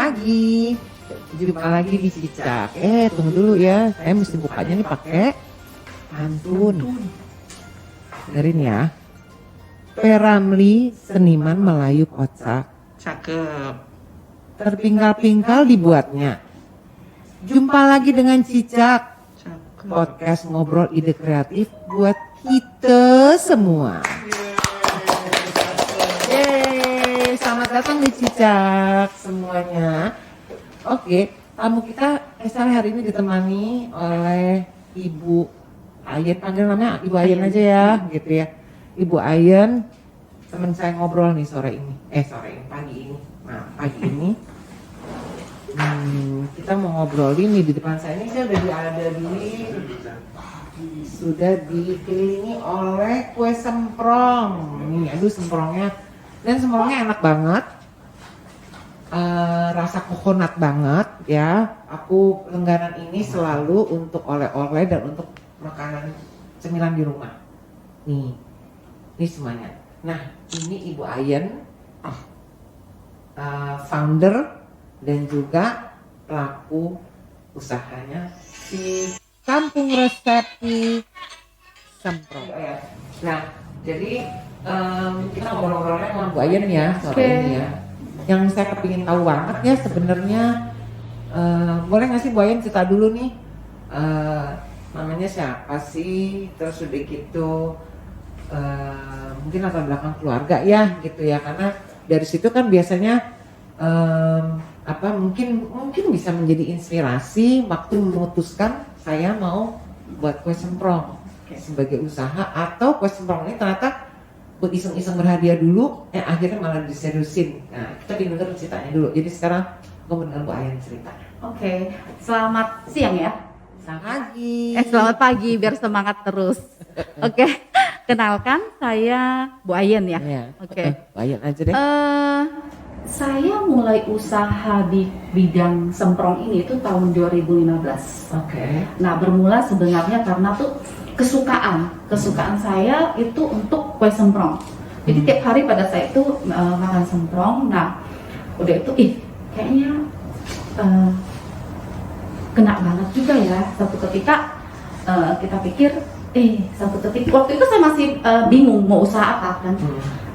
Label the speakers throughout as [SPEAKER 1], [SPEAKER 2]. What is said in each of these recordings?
[SPEAKER 1] pagi. Jumpa lagi di Cicak. Tunggu dulu ya. Saya mesti bukanya nih pakai pantun. Dengerin ya. Peramli seniman Melayu kocak.
[SPEAKER 2] Cakep.
[SPEAKER 1] Terpingkal-pingkal dibuatnya. Jumpa lagi dengan Cicak.
[SPEAKER 2] Cakep.
[SPEAKER 1] Podcast ngobrol ide kreatif buat kita semua. Yeay, selamat datang di Cicak semuanya. Oke, tamu kita hari ini ditemani oleh Ibu Ayen, panggil namanya Ibu Ayen aja ya, gitu ya. Ibu Ayen, teman saya ngobrol nih pagi ini. Nah, pagi ini kita mau ngobrolin nih di depan saya ini saya sudah dikelilingi oleh kue semprong. Nih, aduh semprongnya, dan semprongnya enak banget. Rasa kokonat banget ya. Aku langganan ini selalu untuk oleh-oleh dan untuk makanan cemilan di rumah. Nih, ini semuanya. Nah, ini Ibu Ayen, founder dan juga pelaku usahanya si Kampung Resepi Semprong. Nah, jadi kita ngobrol-ngobrolnya sama Bu Ayen ya sore ini ya. Yang saya kepingin tahu banget ya sebenarnya, boleh nggak sih Bu Ayen cerita dulu nih, namanya siapa sih, terus udah gitu mungkin latar belakang keluarga ya gitu ya, karena dari situ kan biasanya mungkin bisa menjadi inspirasi waktu memutuskan saya mau buat kue semprong sebagai usaha, atau kue semprong ini ternyata buat iseng-iseng berhadiah dulu, akhirnya malah diseriusin. Nah, kita dengar ceritanya dulu. Jadi sekarang aku mendengar Bu Ayen cerita.
[SPEAKER 3] Oke, selamat siang ya.
[SPEAKER 1] Selamat pagi.
[SPEAKER 3] Selamat pagi, biar semangat terus. Oke, kenalkan saya Bu Ayen ya. Oke.
[SPEAKER 1] Bu Ayen aja deh.
[SPEAKER 3] Saya mulai usaha di bidang semprong ini itu tahun 2015.
[SPEAKER 1] Oke.
[SPEAKER 3] Nah, bermula sebenarnya karena tuh kesukaan saya itu untuk kue semprong. Jadi tiap hari pada saya itu makan semprong. Nah, udah itu kayaknya kena banget juga ya. Satu ketika kita pikir waktu itu saya masih bingung mau usaha apa kan.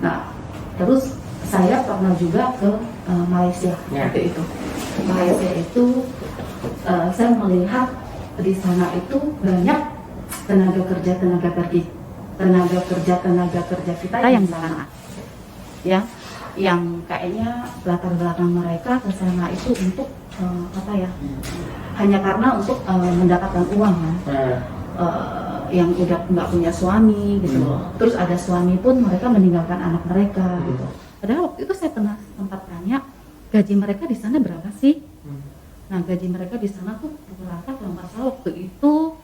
[SPEAKER 3] Nah, terus saya pernah juga ke Malaysia waktu itu. Malaysia itu saya melihat di sana itu banyak tenaga kerja kita yang sana, ya, yang kayaknya latar belakang mereka ke sana itu untuk hanya karena untuk mendapatkan uang kan, yang udah nggak punya suami gitu loh. Terus ada suami pun mereka meninggalkan anak mereka gitu. Padahal waktu itu saya pernah sempat tanya gaji mereka di sana berapa sih? Nah, gaji mereka di sana tuh rata-rata kalau nggak salah waktu itu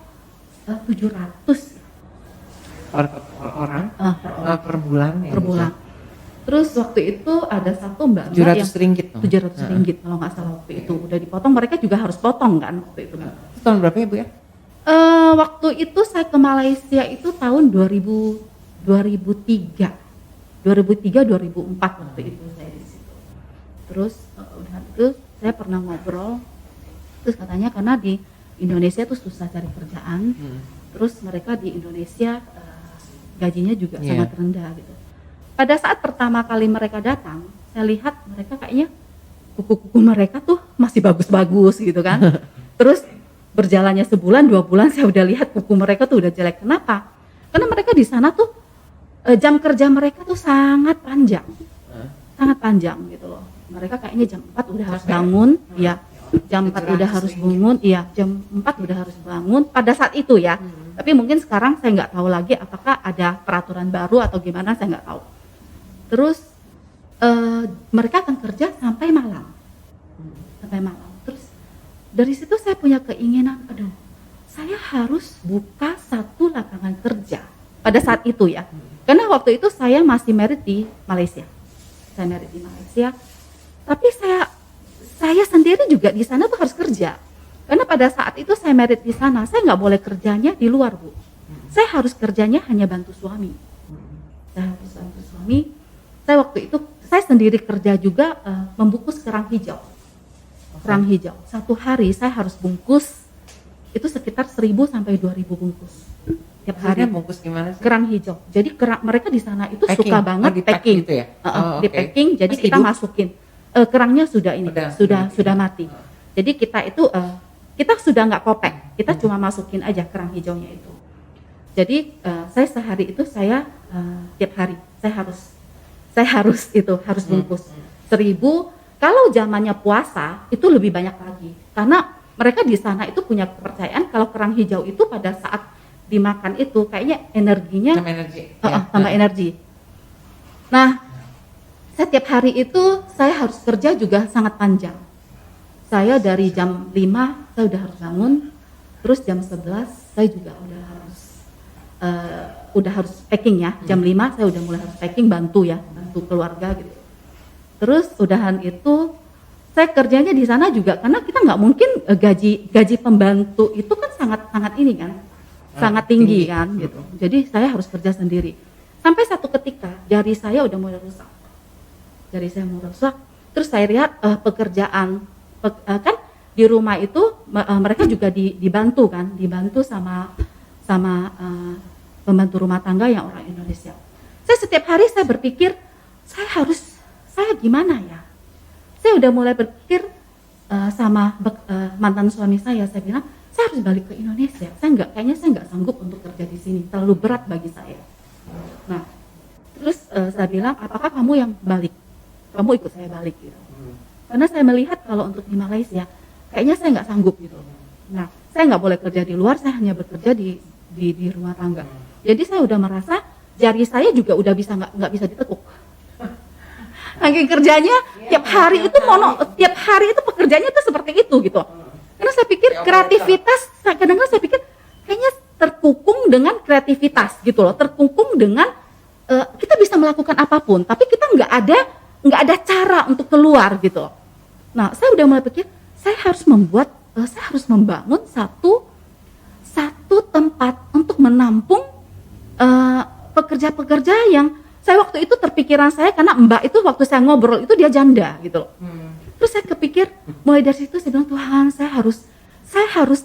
[SPEAKER 3] 700
[SPEAKER 1] per orang, per bulan ya,
[SPEAKER 3] per bulan. Terus waktu itu ada satu mbak
[SPEAKER 1] 700 ringgit
[SPEAKER 3] 700 ringgit kalau nggak salah waktu itu udah dipotong, mereka juga harus potong kan waktu itu.
[SPEAKER 1] Tahun berapa ya Bu ya?
[SPEAKER 3] Waktu itu saya ke Malaysia itu tahun 2003 2004 waktu itu saya di situ. Terus udah itu saya pernah ngobrol, terus katanya karena di Indonesia tuh susah cari kerjaan, terus mereka di Indonesia gajinya juga sangat rendah gitu. Pada saat pertama kali mereka datang, saya lihat mereka kayaknya kuku-kuku mereka tuh masih bagus-bagus gitu kan. Terus berjalannya sebulan 2 bulan saya udah lihat kuku mereka tuh udah jelek. Kenapa? Karena mereka di sana tuh jam kerja mereka tuh sangat panjang gitu loh. Mereka kayaknya jam 4 udah harus bangun, ya. Jam 4 udah harus bangun, jam 4 udah harus bangun pada saat itu ya. Tapi mungkin sekarang saya nggak tahu lagi apakah ada peraturan baru atau gimana, saya nggak tahu. Terus mereka akan kerja sampai malam. Terus dari situ saya punya keinginan, saya harus buka satu lapangan kerja pada saat itu ya. Karena waktu itu saya masih married di Malaysia. Tapi saya sendiri juga di sana tuh harus kerja. Karena pada saat itu saya married di sana, saya nggak boleh kerjanya di luar, Bu. Saya harus kerjanya hanya bantu suami. Saya waktu itu saya sendiri kerja juga membungkus kerang hijau. kerang hijau. Satu hari saya harus bungkus itu sekitar 1.000 sampai 2.000 bungkus tiap hari.
[SPEAKER 1] Maksudnya bungkus gimana sih?
[SPEAKER 3] Kerang hijau. Jadi mereka di sana itu
[SPEAKER 1] Packing.
[SPEAKER 3] suka banget
[SPEAKER 1] di pack
[SPEAKER 3] packing.
[SPEAKER 1] gitu ya?
[SPEAKER 3] Di
[SPEAKER 1] Oke.
[SPEAKER 3] packing. Jadi
[SPEAKER 1] Masih
[SPEAKER 3] kita
[SPEAKER 1] hidup?
[SPEAKER 3] masukin. Kerangnya sudah ini, sudah mati. Jadi kita itu kita sudah nggak kopek. Kita cuma masukin aja kerang hijaunya itu. Jadi saya sehari itu tiap hari saya harus bungkus 1.000. Kalau zamannya puasa itu lebih banyak lagi karena mereka di sana itu punya kepercayaan kalau kerang hijau itu pada saat dimakan itu kayaknya energinya tambah energi. Nah, setiap hari itu saya harus kerja juga sangat panjang. Saya dari jam 5 saya udah harus bangun, terus jam 11 saya juga udah harus packing ya. Jam 5 saya udah mulai harus packing, bantu keluarga gitu. Terus udahan itu saya kerjanya di sana juga karena kita nggak mungkin gaji pembantu itu kan sangat ini kan, sangat tinggi kan gitu. Jadi saya harus kerja sendiri. Sampai satu ketika jari saya udah mulai rusak. Terus saya lihat pekerjaan kan di rumah itu mereka juga dibantu sama pembantu rumah tangga yang orang Indonesia. Saya setiap hari saya berpikir saya gimana ya? Saya udah mulai berpikir sama mantan suami saya bilang saya harus balik ke Indonesia. Kayaknya saya nggak sanggup untuk kerja di sini, terlalu berat bagi saya. Nah, terus saya bilang apakah kamu yang balik? Kamu ikut saya balik gitu. Karena saya melihat kalau untuk di Malaysia kayaknya saya nggak sanggup gitu. Nah, saya nggak boleh kerja di luar, saya hanya bekerja di rumah tangga. Jadi saya udah merasa jari saya juga udah nggak bisa ditekuk. Saking kerjanya tiap hari itu pekerjaannya itu seperti itu gitu. Karena saya pikir kreativitas, kadang-kadang saya pikir kayaknya terkungkung dengan kreativitas gitu loh, terkungkung dengan kita bisa melakukan apapun, tapi kita nggak ada cara untuk keluar gitu. Nah, saya udah mulai pikir saya harus membangun satu tempat untuk menampung pekerja-pekerja yang saya waktu itu terpikiran saya karena Mbak itu waktu saya ngobrol itu dia janda gitu loh. Terus saya kepikir mulai dari situ saya bilang Tuhan saya harus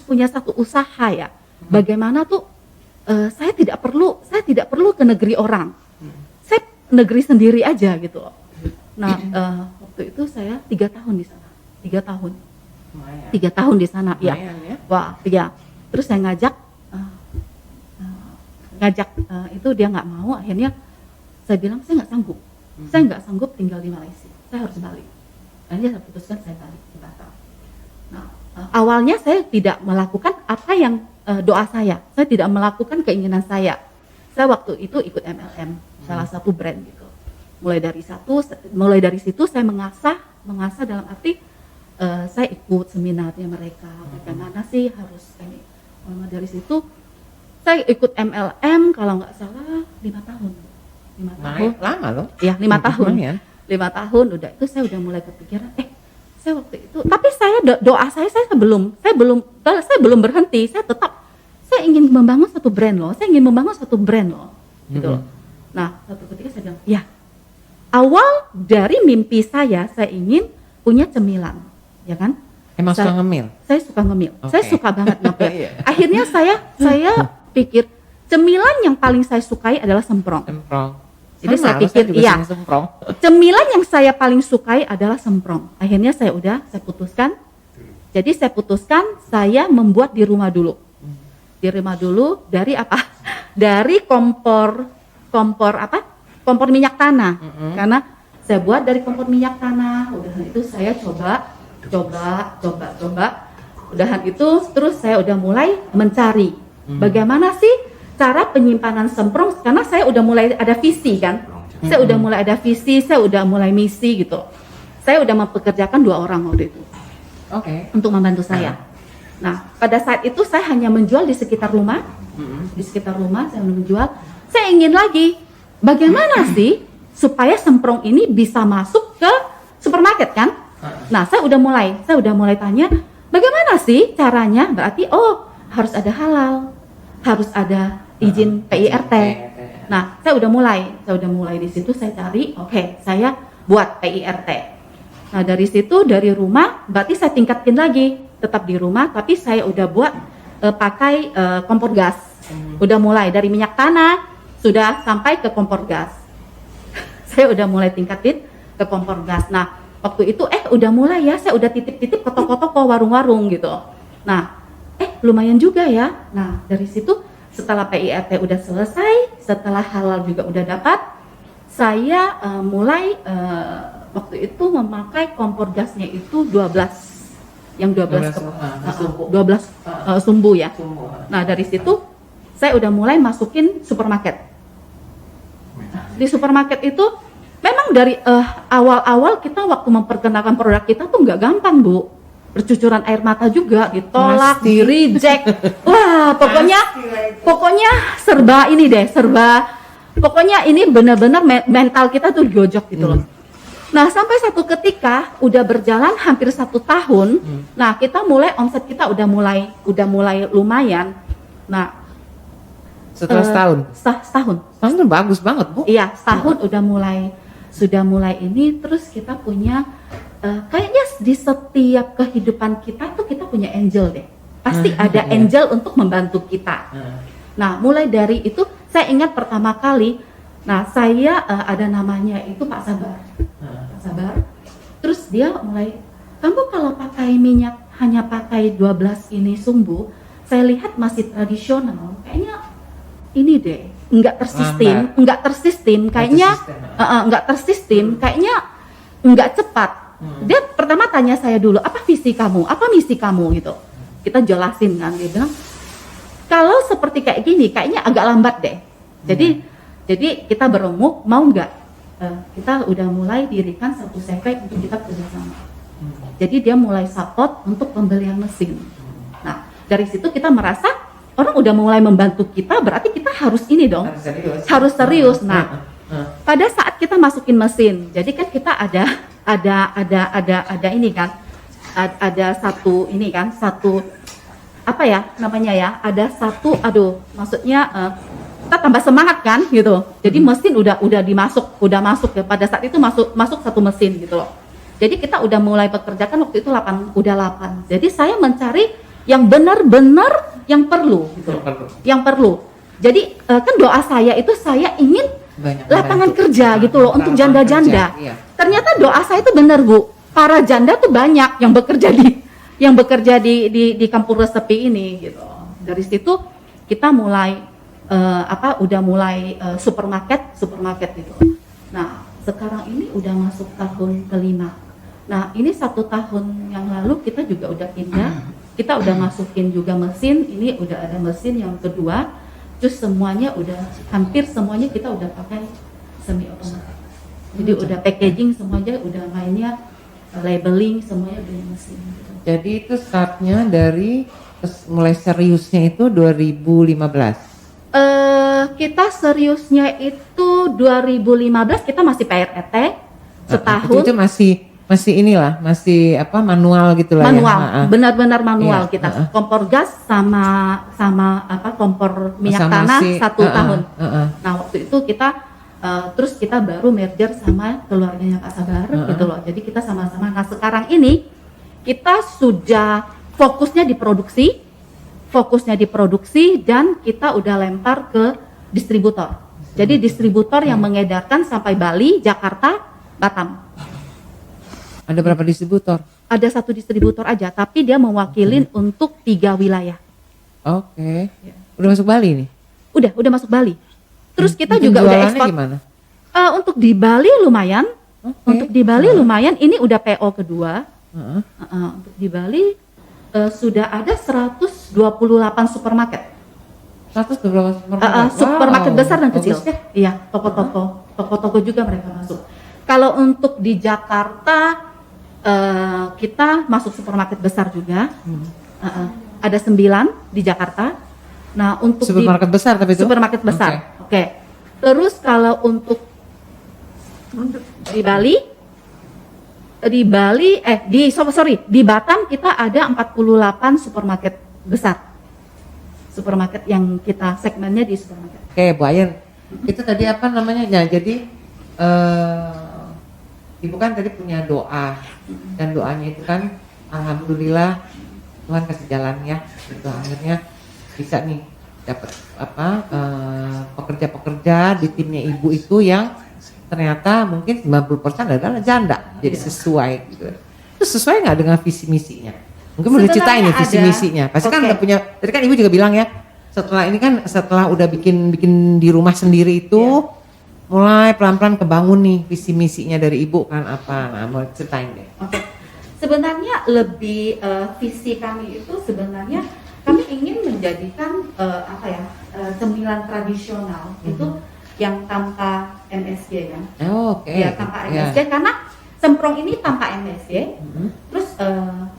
[SPEAKER 3] punya satu usaha ya. Bagaimana tuh saya tidak perlu ke negeri orang. Saya negeri sendiri aja gitu loh. Nah waktu itu saya 3 tahun di sana. 3 tahun. 3 tahun di sana ya. Wah ya. Terus saya ngajak itu dia nggak mau, akhirnya saya bilang saya nggak sanggup tinggal di Malaysia, saya harus balik. Akhirnya saya putuskan saya balik ke Batam. Nah awalnya saya tidak melakukan apa yang doa saya tidak melakukan keinginan saya waktu itu ikut MLM salah satu brand gitu. Mulai dari situ saya mengasah dalam arti saya ikut seminarnya mereka bagaimana sih harus ini. Dari situ saya ikut MLM kalau nggak salah 5 tahun. 5 tahun.
[SPEAKER 1] Lama loh.
[SPEAKER 3] Iya, 5 tahun. 5 tahun udah itu saya udah mulai kepikiran saya waktu itu tapi doa saya belum berhenti. Saya ingin membangun satu brand loh. Gitu loh. Nah, satu ketika saya bilang, "Ya. Awal dari mimpi saya ingin punya cemilan." Ya kan?
[SPEAKER 1] Emang suka ngemil?
[SPEAKER 3] Saya suka ngemil. Okay. Saya suka banget ngemil. Akhirnya saya pikir cemilan yang paling saya sukai adalah semprong. Jadi saya pikir cemilan yang saya paling sukai adalah semprong. Akhirnya saya putuskan. Jadi saya putuskan saya membuat di rumah dulu. Di rumah dulu dari apa? Dari kompor minyak tanah. Karena saya buat dari kompor minyak tanah. Udah itu saya coba. Udahan itu terus saya udah mulai mencari bagaimana sih cara penyimpanan semprong karena saya udah mulai ada visi kan. Saya udah mulai ada visi, saya udah mulai misi gitu. Saya udah mempekerjakan 2 orang waktu itu. Untuk membantu saya. Nah, pada saat itu saya hanya menjual di sekitar rumah. Di sekitar rumah saya menjual. Saya ingin lagi bagaimana sih supaya semprong ini bisa masuk ke supermarket kan? Nah, saya udah mulai tanya, bagaimana sih caranya? Berarti harus ada halal, harus ada izin PIRT. Nah, saya udah mulai di situ saya cari, saya buat PIRT. Nah dari situ, dari rumah berarti saya tingkatin lagi, tetap di rumah tapi saya udah buat pakai kompor gas. Udah mulai dari minyak tanah sudah sampai ke kompor gas. Saya udah mulai tingkatin ke kompor gas. Nah waktu itu udah mulai ya, saya udah titip-titip ke toko-toko, warung-warung gitu. Nah lumayan juga ya. Nah dari situ setelah PIRT udah selesai, setelah halal juga udah dapat, saya mulai waktu itu memakai kompor gasnya itu 12 yang 12 sumbu ya. Nah dari situ saya udah mulai masukin supermarket. Di supermarket itu memang dari awal-awal kita waktu memperkenalkan produk kita tuh nggak gampang Bu, bercucuran air mata juga, ditolak, di reject, wah pokoknya serba ini deh, pokoknya ini benar-benar mental kita tuh digojok gitu loh. Nah sampai satu ketika udah berjalan hampir 1 tahun, nah kita mulai omset kita udah mulai lumayan. Nah
[SPEAKER 1] setelah setahun tuh bagus banget Bu.
[SPEAKER 3] Iya, setahun sudah mulai ini, terus kita punya kayaknya di setiap kehidupan kita tuh kita punya angel deh. Pasti ada angel untuk membantu kita. Nah, mulai dari itu saya ingat pertama kali, nah saya ada namanya itu Pak Sabar. Pak Sabar. Terus dia mulai, kamu kalau pakai minyak hanya pakai 12 ini sumbu, saya lihat masih tradisional. Kayaknya ini deh, nggak tersistem, kayaknya nggak tersistem, kayaknya nggak cepat. Dia pertama tanya saya dulu, apa visi kamu, apa misi kamu gitu. Kita jelasin kan, dia bilang kalau seperti kayak gini, kayaknya agak lambat deh. Jadi kita beremuk, mau nggak? Kita udah mulai dirikan satu CV untuk kita kerjasama. Jadi dia mulai support untuk pembelian mesin. Nah dari situ kita merasa orang udah mulai membantu kita, berarti kita harus ini dong, harus serius. Nah, pada saat kita masukin mesin, jadi kan kita ada ini kan, ada satu ini kan, satu apa ya namanya ya, ada satu, maksudnya kita tambah semangat kan gitu. Jadi mesin udah masuk ya, pada saat itu masuk satu mesin gitu loh. Jadi kita udah mulai pekerjakan waktu itu 8. Jadi saya mencari yang benar-benar yang perlu gitu. Yang perlu. Jadi kan doa saya itu saya ingin lapangan kerja gitu loh untuk janda-janda. Iya. Ternyata doa saya itu benar Bu. Para janda tuh banyak yang bekerja di kampung resepi ini gitu. Dari situ kita mulai udah mulai supermarket gitu. Nah, sekarang ini udah masuk tahun ke-5. Nah, ini 1 tahun yang lalu kita juga udah pindah. Kita udah masukin juga mesin, ini udah ada mesin yang kedua, terus semuanya hampir semuanya kita udah pakai semi otomatis. Jadi udah packaging semuanya, udah mainnya labeling semuanya udah mesin. Gitu.
[SPEAKER 1] Jadi itu startnya dari mulai seriusnya itu 2015.
[SPEAKER 3] Kita seriusnya itu 2015, kita masih PRT setahun.
[SPEAKER 1] Itu masih inilah, masih manual gitu lah.
[SPEAKER 3] Manual, benar-benar manual kita. Kompor gas sama kompor minyak tanah 1 tahun. Nah waktu itu kita terus kita baru merger sama keluarganya Pak Sabar gitu loh. Jadi kita sama-sama. Nah sekarang ini kita sudah fokusnya di produksi dan kita udah lempar ke distributor. Jadi distributor yang mengedarkan sampai Bali, Jakarta, Batam.
[SPEAKER 1] Ada berapa distributor?
[SPEAKER 3] Ada 1 distributor aja, tapi dia mewakilin untuk 3 wilayah.
[SPEAKER 1] Oke. Udah masuk Bali nih?
[SPEAKER 3] Udah masuk Bali. Terus kita juga udah ekspor.
[SPEAKER 1] Gimana?
[SPEAKER 3] Untuk di Bali lumayan. Untuk di Bali lumayan. Ini udah PO kedua. Untuk di Bali sudah ada 128 supermarket.
[SPEAKER 1] 128 supermarket.
[SPEAKER 3] Supermarket besar dan kecil.
[SPEAKER 1] Ya?
[SPEAKER 3] Iya, toko-toko juga mereka masuk. Kalau untuk di Jakarta kita masuk supermarket besar juga. Ada 9 di Jakarta. Nah, untuk
[SPEAKER 1] supermarket besar tapi itu?
[SPEAKER 3] Supermarket besar. Oke. Terus kalau untuk di Bali di Batam kita ada 48 supermarket besar. Supermarket yang kita segmennya di supermarket.
[SPEAKER 1] Oke, Bu Ayen. Itu tadi apa namanya? Nah, jadi Ibu kan tadi punya doa, dan doanya itu kan alhamdulillah Tuhan kasih jalan ya, itu akhirnya bisa nih dapat pekerja-pekerja di timnya ibu itu yang ternyata mungkin 90% adalah janda, jadi sesuai gitu. Itu sesuai nggak dengan visi misinya? Mungkin boleh ceritain nih visi misinya. Pasti kan udah punya. Tadi kan ibu juga bilang ya, setelah udah bikin di rumah sendiri itu, mulai pelan-pelan kebangun nih visi misinya dari ibu kan apa? Nah, mau ceritain deh.
[SPEAKER 3] Oke. Sebenarnya lebih visi kami itu sebenarnya kami ingin menjadikan cemilan tradisional itu yang tanpa MSG kan.
[SPEAKER 1] Oke.
[SPEAKER 3] Ya tanpa MSG karena semprong ini tanpa MSG. Terus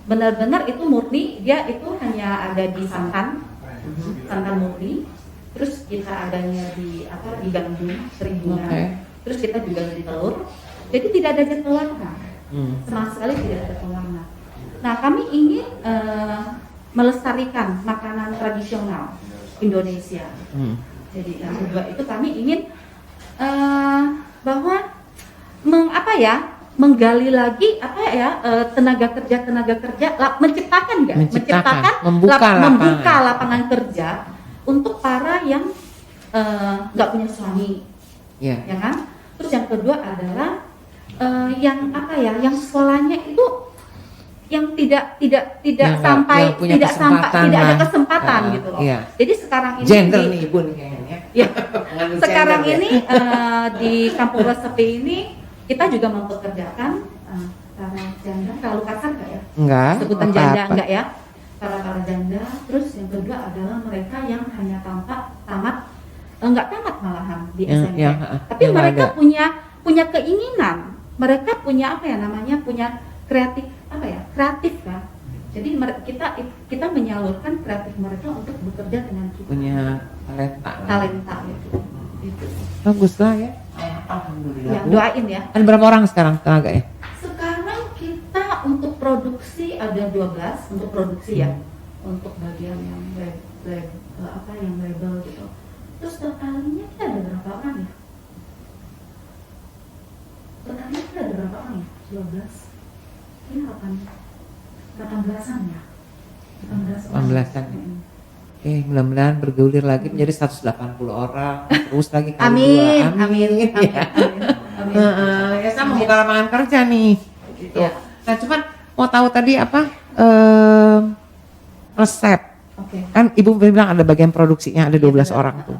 [SPEAKER 3] benar-benar itu murni, dia itu hanya ada di santan murni. Terus kita adanya di gandum terigungan. Terus kita juga di telur. Jadi tidak ada zat pewarna. Sama sekali tidak ada pewarna. Nah, kami ingin melestarikan makanan tradisional Indonesia. Jadi yang kedua itu kami ingin bahwa menggali lagi tenaga kerja menciptakan membuka lapangan kerja untuk para yang nggak punya suami, ya kan? Terus yang kedua adalah yang sekolahnya itu yang tidak ada kesempatan gitu loh. Iya. Jadi sekarang ini
[SPEAKER 1] gender nih ibu nih kayaknya.
[SPEAKER 3] Ya. Sekarang ini di Kampung Resepi ini kita juga mempekerjakan para janda, terlalu kasar nggak ya?
[SPEAKER 1] Enggak.
[SPEAKER 3] Sebutan janda enggak ya? Para janda. Terus yang kedua adalah mereka yang hanya nggak tamat malahan di SMP. Tapi mereka punya keinginan, mereka punya punya kreatif kan. Jadi kita menyalurkan kreatif mereka untuk bekerja dengan kita.
[SPEAKER 1] Punya talenta
[SPEAKER 3] itu.
[SPEAKER 1] Bagus lah ya. Alhamdulillah.
[SPEAKER 3] Ya, doain ya.
[SPEAKER 1] Ada berapa orang sekarang tenaga ya?
[SPEAKER 3] Sekarang kita untuk produksi ada 12 untuk produksi ya. Untuk bagian yang label gitu. Terus totalnya kita ada berapa orang ya? Totalnya kita ada berapa orang ya? 12. Ini 18-an ya.
[SPEAKER 1] 18-an. Mudah-mudahan bergulir lagi menjadi 180 orang. Terus lagi kali
[SPEAKER 3] amin.
[SPEAKER 1] 2. Amin. Ya sama buka lapangan kerja nih. Gitu. Ya. Nah, cuman mau tahu tadi resep. Kan ibu bilang ada bagian produksinya ada 12 orang tuh.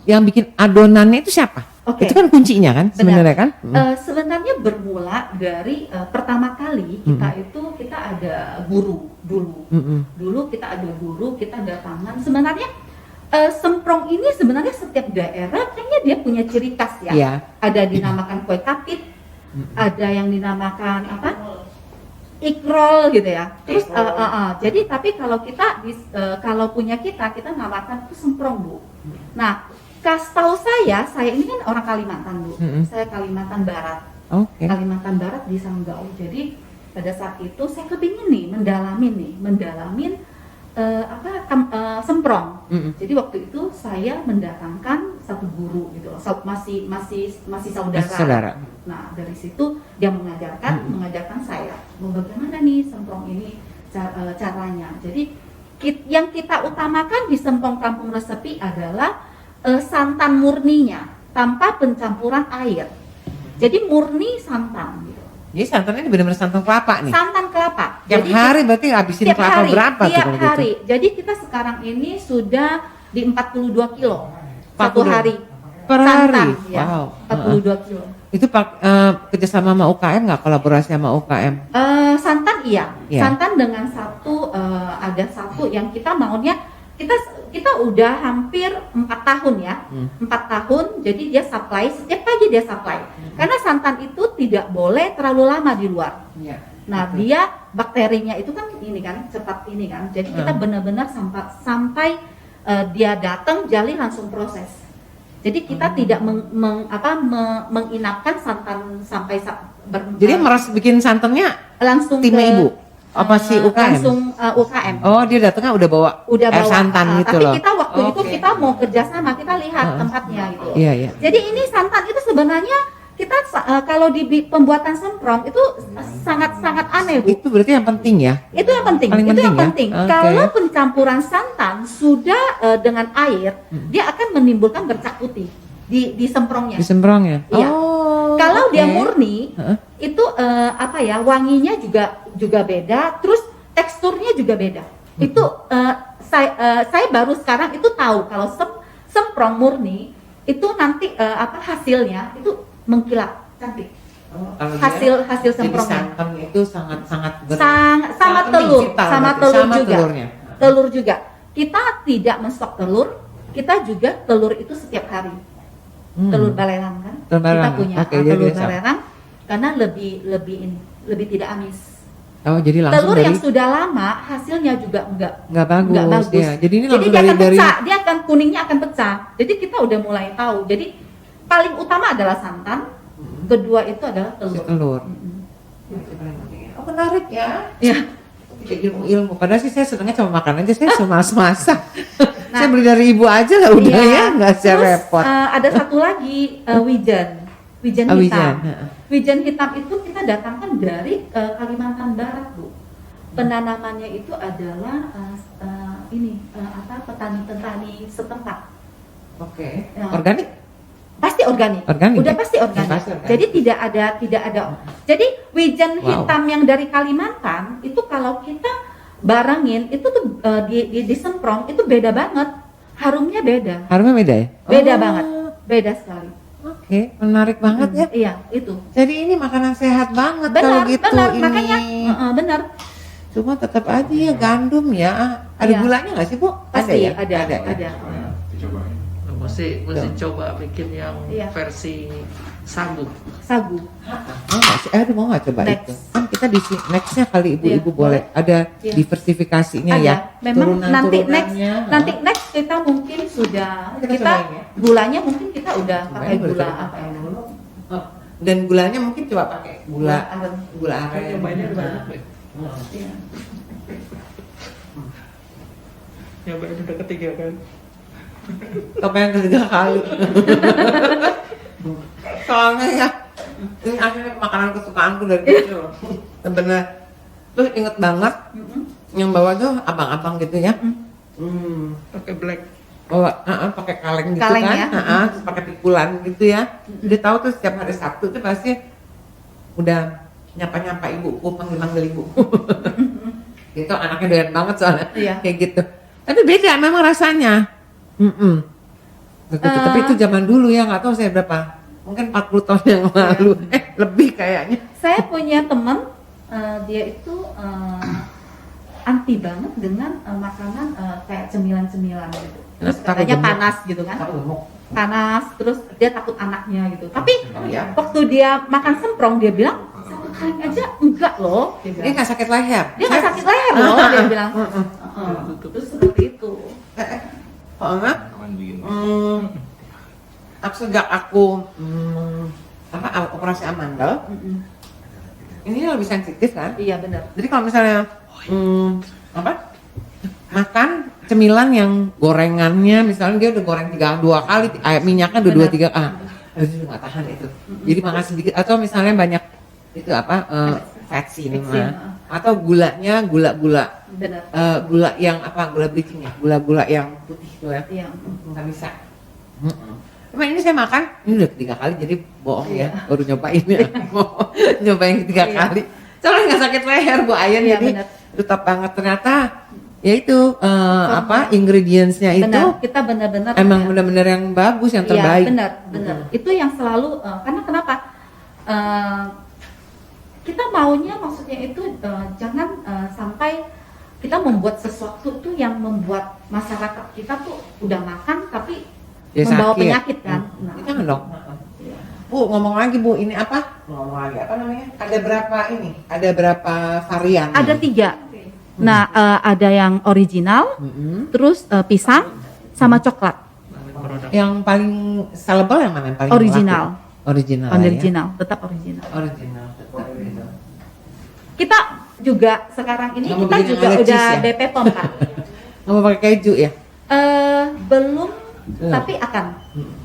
[SPEAKER 1] Yang bikin adonannya itu siapa? Itu kan kuncinya kan sebenarnya kan?
[SPEAKER 3] Sebenarnya bermula dari pertama kali kita ada guru dulu. Dulu kita ada guru, kita ada tangan. Sebenarnya semprong ini sebenarnya setiap daerah kayaknya dia punya ciri khas ya. Yeah. Ada dinamakan kue kapit, ada yang dinamakan ikrol gitu ya. Terus jadi tapi kalau kalau punya kita namakan itu semprong Bu. Nah, tahu saya ini kan orang Kalimantan Bu. Saya Kalimantan Barat. Kalimantan Barat di Sanggau. Jadi pada saat itu saya kepingin nih mendalamin semprong. Jadi waktu itu saya mendatangkan satu guru gitu loh. Masih saudara. Nah, dari situ dia mengajarkan saya bagaimana nih semprong ini caranya. Jadi yang kita utamakan di semprong Kampung Resepi adalah santan murninya tanpa pencampuran air. Jadi murni santan gitu. Jadi
[SPEAKER 1] santannya benar-benar santan kelapa nih.
[SPEAKER 3] Santan kelapa.
[SPEAKER 1] Tiap hari berarti habisin kelapa berapa tuh?
[SPEAKER 3] Tiap hari. Gitu? Jadi kita sekarang ini sudah di 42 kilo satu hari.
[SPEAKER 1] Per
[SPEAKER 3] santan,
[SPEAKER 1] hari?
[SPEAKER 3] Ya, wow. 42 kilo.
[SPEAKER 1] Itu kerjasama sama UKM nggak, kolaborasi sama UKM?
[SPEAKER 3] Santan iya. Santan dengan ada satu yang kita maunya kita udah hampir 4 tahun ya. 4 tahun, jadi dia supply setiap pagi dia supply. Karena santan itu tidak boleh terlalu lama di luar. Nah, dia bakterinya itu kan cepat ini kan. Jadi kita benar-benar sampai dia datang jali langsung proses. Jadi kita tidak menginapkan santan sampai
[SPEAKER 1] jadi meres bikin santannya
[SPEAKER 3] langsung
[SPEAKER 1] tim ibu apa sih UKM?
[SPEAKER 3] Langsung UKM.
[SPEAKER 1] Oh, dia datangnya udah bawa air santan gitu
[SPEAKER 3] tapi
[SPEAKER 1] loh.
[SPEAKER 3] Tapi kita waktu itu kita mau kerjasama, kita lihat tempatnya gitu.
[SPEAKER 1] Iya.
[SPEAKER 3] Jadi ini santan itu sebenarnya kalau di pembuatan semprong itu sangat-sangat aneh, Bu.
[SPEAKER 1] Itu berarti yang penting ya?
[SPEAKER 3] Itu yang penting.
[SPEAKER 1] Paling
[SPEAKER 3] Itu yang
[SPEAKER 1] penting ya?
[SPEAKER 3] penting.
[SPEAKER 1] Oke.
[SPEAKER 3] Kalau pencampuran santan sudah dengan air, dia akan menimbulkan bercak putih di semprongnya.
[SPEAKER 1] Di semprong ya?
[SPEAKER 3] Iya.
[SPEAKER 1] Oh,
[SPEAKER 3] Kalau dia
[SPEAKER 1] oke.
[SPEAKER 3] murni, itu wanginya juga beda, terus teksturnya juga beda. Itu saya baru sekarang itu tahu kalau semprong murni itu nanti hasilnya itu mengkilap cantik.
[SPEAKER 1] Kalau
[SPEAKER 3] hasil
[SPEAKER 1] jadi
[SPEAKER 3] semprongnya
[SPEAKER 1] santan itu sangat
[SPEAKER 3] sama telur,
[SPEAKER 1] vital
[SPEAKER 3] sama
[SPEAKER 1] berarti,
[SPEAKER 3] telur
[SPEAKER 1] sama
[SPEAKER 3] juga.
[SPEAKER 1] telurnya.
[SPEAKER 3] Telur juga. Kita tidak menstok telur, kita juga telur itu setiap hari. Telur balerang kan?
[SPEAKER 1] Telur
[SPEAKER 3] Kita
[SPEAKER 1] balerang.
[SPEAKER 3] punya
[SPEAKER 1] Oke, jadi
[SPEAKER 3] telur
[SPEAKER 1] sama.
[SPEAKER 3] balerang karena lebih tidak amis.
[SPEAKER 1] Oh, jadi langsung
[SPEAKER 3] Telur
[SPEAKER 1] dari
[SPEAKER 3] yang sudah lama hasilnya juga
[SPEAKER 1] nggak bagus,
[SPEAKER 3] nggak bagus.
[SPEAKER 1] ya. Jadi ini langsung
[SPEAKER 3] dia akan
[SPEAKER 1] dari
[SPEAKER 3] pecah, dia akan kuningnya akan pecah. Jadi kita udah mulai tahu. Jadi paling utama adalah santan, kedua itu adalah
[SPEAKER 1] si
[SPEAKER 3] telur.
[SPEAKER 1] telur. Oh, menarik ya.
[SPEAKER 3] Ya.
[SPEAKER 1] Tidak ilmu. Padahal sih saya senangnya cuma makan aja, saya cuma masak.
[SPEAKER 3] Nah,
[SPEAKER 1] saya beli dari ibu aja lah udah
[SPEAKER 3] iya.
[SPEAKER 1] ya, nggak saya
[SPEAKER 3] Terus,
[SPEAKER 1] repot.
[SPEAKER 3] ada satu lagi wijen
[SPEAKER 1] Oh,
[SPEAKER 3] hitam.
[SPEAKER 1] wijen.
[SPEAKER 3] Wijen hitam itu kita datangkan dari Kalimantan Barat, Bu. Penanamannya itu adalah petani-petani setempat.
[SPEAKER 1] Oke.
[SPEAKER 3] Ya.
[SPEAKER 1] Organik?
[SPEAKER 3] Pasti organik.
[SPEAKER 1] Organik,
[SPEAKER 3] Udah
[SPEAKER 1] ya?
[SPEAKER 3] pasti organik.
[SPEAKER 1] Pasti organik.
[SPEAKER 3] Jadi tidak ada. Jadi wijen
[SPEAKER 1] Wow.
[SPEAKER 3] hitam yang dari Kalimantan itu kalau kita barengin itu tuh disemprong itu beda banget. Harumnya beda.
[SPEAKER 1] Harumnya beda ya?
[SPEAKER 3] Beda
[SPEAKER 1] Oh,
[SPEAKER 3] banget. Beda sekali.
[SPEAKER 1] Oke, menarik banget ya.
[SPEAKER 3] Iya, itu.
[SPEAKER 1] Jadi ini makanan sehat banget kalau
[SPEAKER 3] Benar,
[SPEAKER 1] gitu
[SPEAKER 3] benar.
[SPEAKER 1] ini.
[SPEAKER 3] Makanya benar.
[SPEAKER 1] Cuma tetap aja ya gandum ya. Ada
[SPEAKER 3] Iya.
[SPEAKER 1] gulanya nggak sih, Bu?
[SPEAKER 3] Pasti
[SPEAKER 1] ya?
[SPEAKER 3] ada.
[SPEAKER 1] ya?
[SPEAKER 2] Mesti coba bikin yang
[SPEAKER 3] Iya.
[SPEAKER 2] versi sagu.
[SPEAKER 3] Sagu.
[SPEAKER 1] Mau nggak sih? Aduh, mau nggak coba
[SPEAKER 3] Next.
[SPEAKER 1] itu? Kan kita di nextnya kali ibu-ibu
[SPEAKER 3] Iya,
[SPEAKER 1] boleh ada
[SPEAKER 3] Iya.
[SPEAKER 1] diversifikasinya
[SPEAKER 3] Ada.
[SPEAKER 1] ya.
[SPEAKER 3] Memang
[SPEAKER 1] Turunan-turunannya.
[SPEAKER 3] nanti next kita mungkin sudah
[SPEAKER 1] Kita
[SPEAKER 3] kita
[SPEAKER 1] cobain ya.
[SPEAKER 3] gulanya mungkin kita udah pakai
[SPEAKER 1] Cobain,
[SPEAKER 3] gula
[SPEAKER 1] boleh
[SPEAKER 3] apa ya?
[SPEAKER 1] Oh, dan gulanya mungkin coba pakai gula
[SPEAKER 3] aren.
[SPEAKER 1] gula
[SPEAKER 2] Kan
[SPEAKER 1] aren.
[SPEAKER 2] nyobainnya banyak deh.
[SPEAKER 3] Iya.
[SPEAKER 2] Nyobain udah ketiga kan.
[SPEAKER 1] Tapi yang ketiga kali. Soalnya ya, ini akhirnya makanan kesukaanku dari kecil. Bener. Terus inget banget yang bawa tuh abang-abang gitu ya.
[SPEAKER 2] Pakai black.
[SPEAKER 1] Bawa pakai kaleng gitu
[SPEAKER 3] Kaleng
[SPEAKER 1] kan,
[SPEAKER 3] ya.
[SPEAKER 1] terus pakai pikulan gitu ya. Dia tahu tuh setiap hari Sabtu tuh pasti udah nyapa-nyapa ibuku, panggil-panggil ibu. Gitu anaknya doyan banget soalnya
[SPEAKER 3] Iya.
[SPEAKER 1] kayak gitu. Tapi beda memang rasanya. Begitu. Tapi itu zaman dulu ya, nggak tahu saya berapa. Mungkin 40 tahun yang lalu. Lebih kayaknya.
[SPEAKER 3] Saya punya teman dia itu anti banget dengan makanan kayak cemilan-cemilan gitu. Terus
[SPEAKER 1] Takut
[SPEAKER 3] katanya
[SPEAKER 1] gemuk.
[SPEAKER 3] panas gitu kan.
[SPEAKER 1] Takut gemuk.
[SPEAKER 3] Panas, terus dia takut anaknya gitu. Tapi
[SPEAKER 1] Oh, iya.
[SPEAKER 3] waktu dia makan semprong dia bilang satu kali aja enggak loh. Dia
[SPEAKER 1] Dia
[SPEAKER 3] bilang.
[SPEAKER 1] nggak sakit leher.
[SPEAKER 3] Dia nggak sakit leher loh, dia bilang. Terus seperti itu.
[SPEAKER 1] Soalnya sejak aku operasi amandel, ini lebih sensitif kan.
[SPEAKER 3] Iya benar.
[SPEAKER 1] Jadi kalau misalnya makan cemilan yang gorengannya, misalnya dia udah goreng 2 kali, minyaknya udah 2-3 itu nggak tahan itu. Jadi makan sedikit atau misalnya banyak itu fatty ini mah. Atau gulanya gula
[SPEAKER 3] Benar.
[SPEAKER 1] gula yang gula blicing ya, gula yang putih itu ya.
[SPEAKER 3] Iya.
[SPEAKER 1] Nggak bisa. Cuma ini saya makan, ini udah 3 kali jadi bohong ya, baru nyobain ya. Nyobain 3
[SPEAKER 3] Iya.
[SPEAKER 1] kali. Soalnya nggak sakit leher Bu Ayan,
[SPEAKER 3] Iya,
[SPEAKER 1] jadi
[SPEAKER 3] benar.
[SPEAKER 1] tetap banget ternyata ya itu ingredientsnya itu
[SPEAKER 3] Benar, kita benar-benar
[SPEAKER 1] emang benar-benar yang bagus, yang terbaik.
[SPEAKER 3] Iya, benar. Itu yang selalu karena kenapa? Kita maunya maksudnya itu jangan sampai kita membuat sesuatu tuh yang membuat masyarakat kita tuh udah makan tapi
[SPEAKER 1] Ya,
[SPEAKER 3] membawa
[SPEAKER 1] sakit.
[SPEAKER 3] penyakit kan. Nah,
[SPEAKER 1] Jangan dong. Bu, ngomong lagi Bu, ini apa? Ngomong lagi apa namanya? Ada berapa ini? Ada berapa varian?
[SPEAKER 3] ada 3. Nah, ada yang original, terus pisang sama coklat.
[SPEAKER 1] Yang paling sellable yang mana? Yang paling
[SPEAKER 3] Original.
[SPEAKER 1] laku? Original. lah ya.
[SPEAKER 3] Original, tetap original.
[SPEAKER 1] Original tetap gitu.
[SPEAKER 3] Kita juga sekarang ini
[SPEAKER 1] Nggak mau
[SPEAKER 3] kita
[SPEAKER 1] bikin yang
[SPEAKER 3] juga
[SPEAKER 1] ada
[SPEAKER 3] udah
[SPEAKER 1] cheese ya?
[SPEAKER 3] BP POM Pak.
[SPEAKER 1] Nggak mau pakai keju ya?
[SPEAKER 3] Belum tapi akan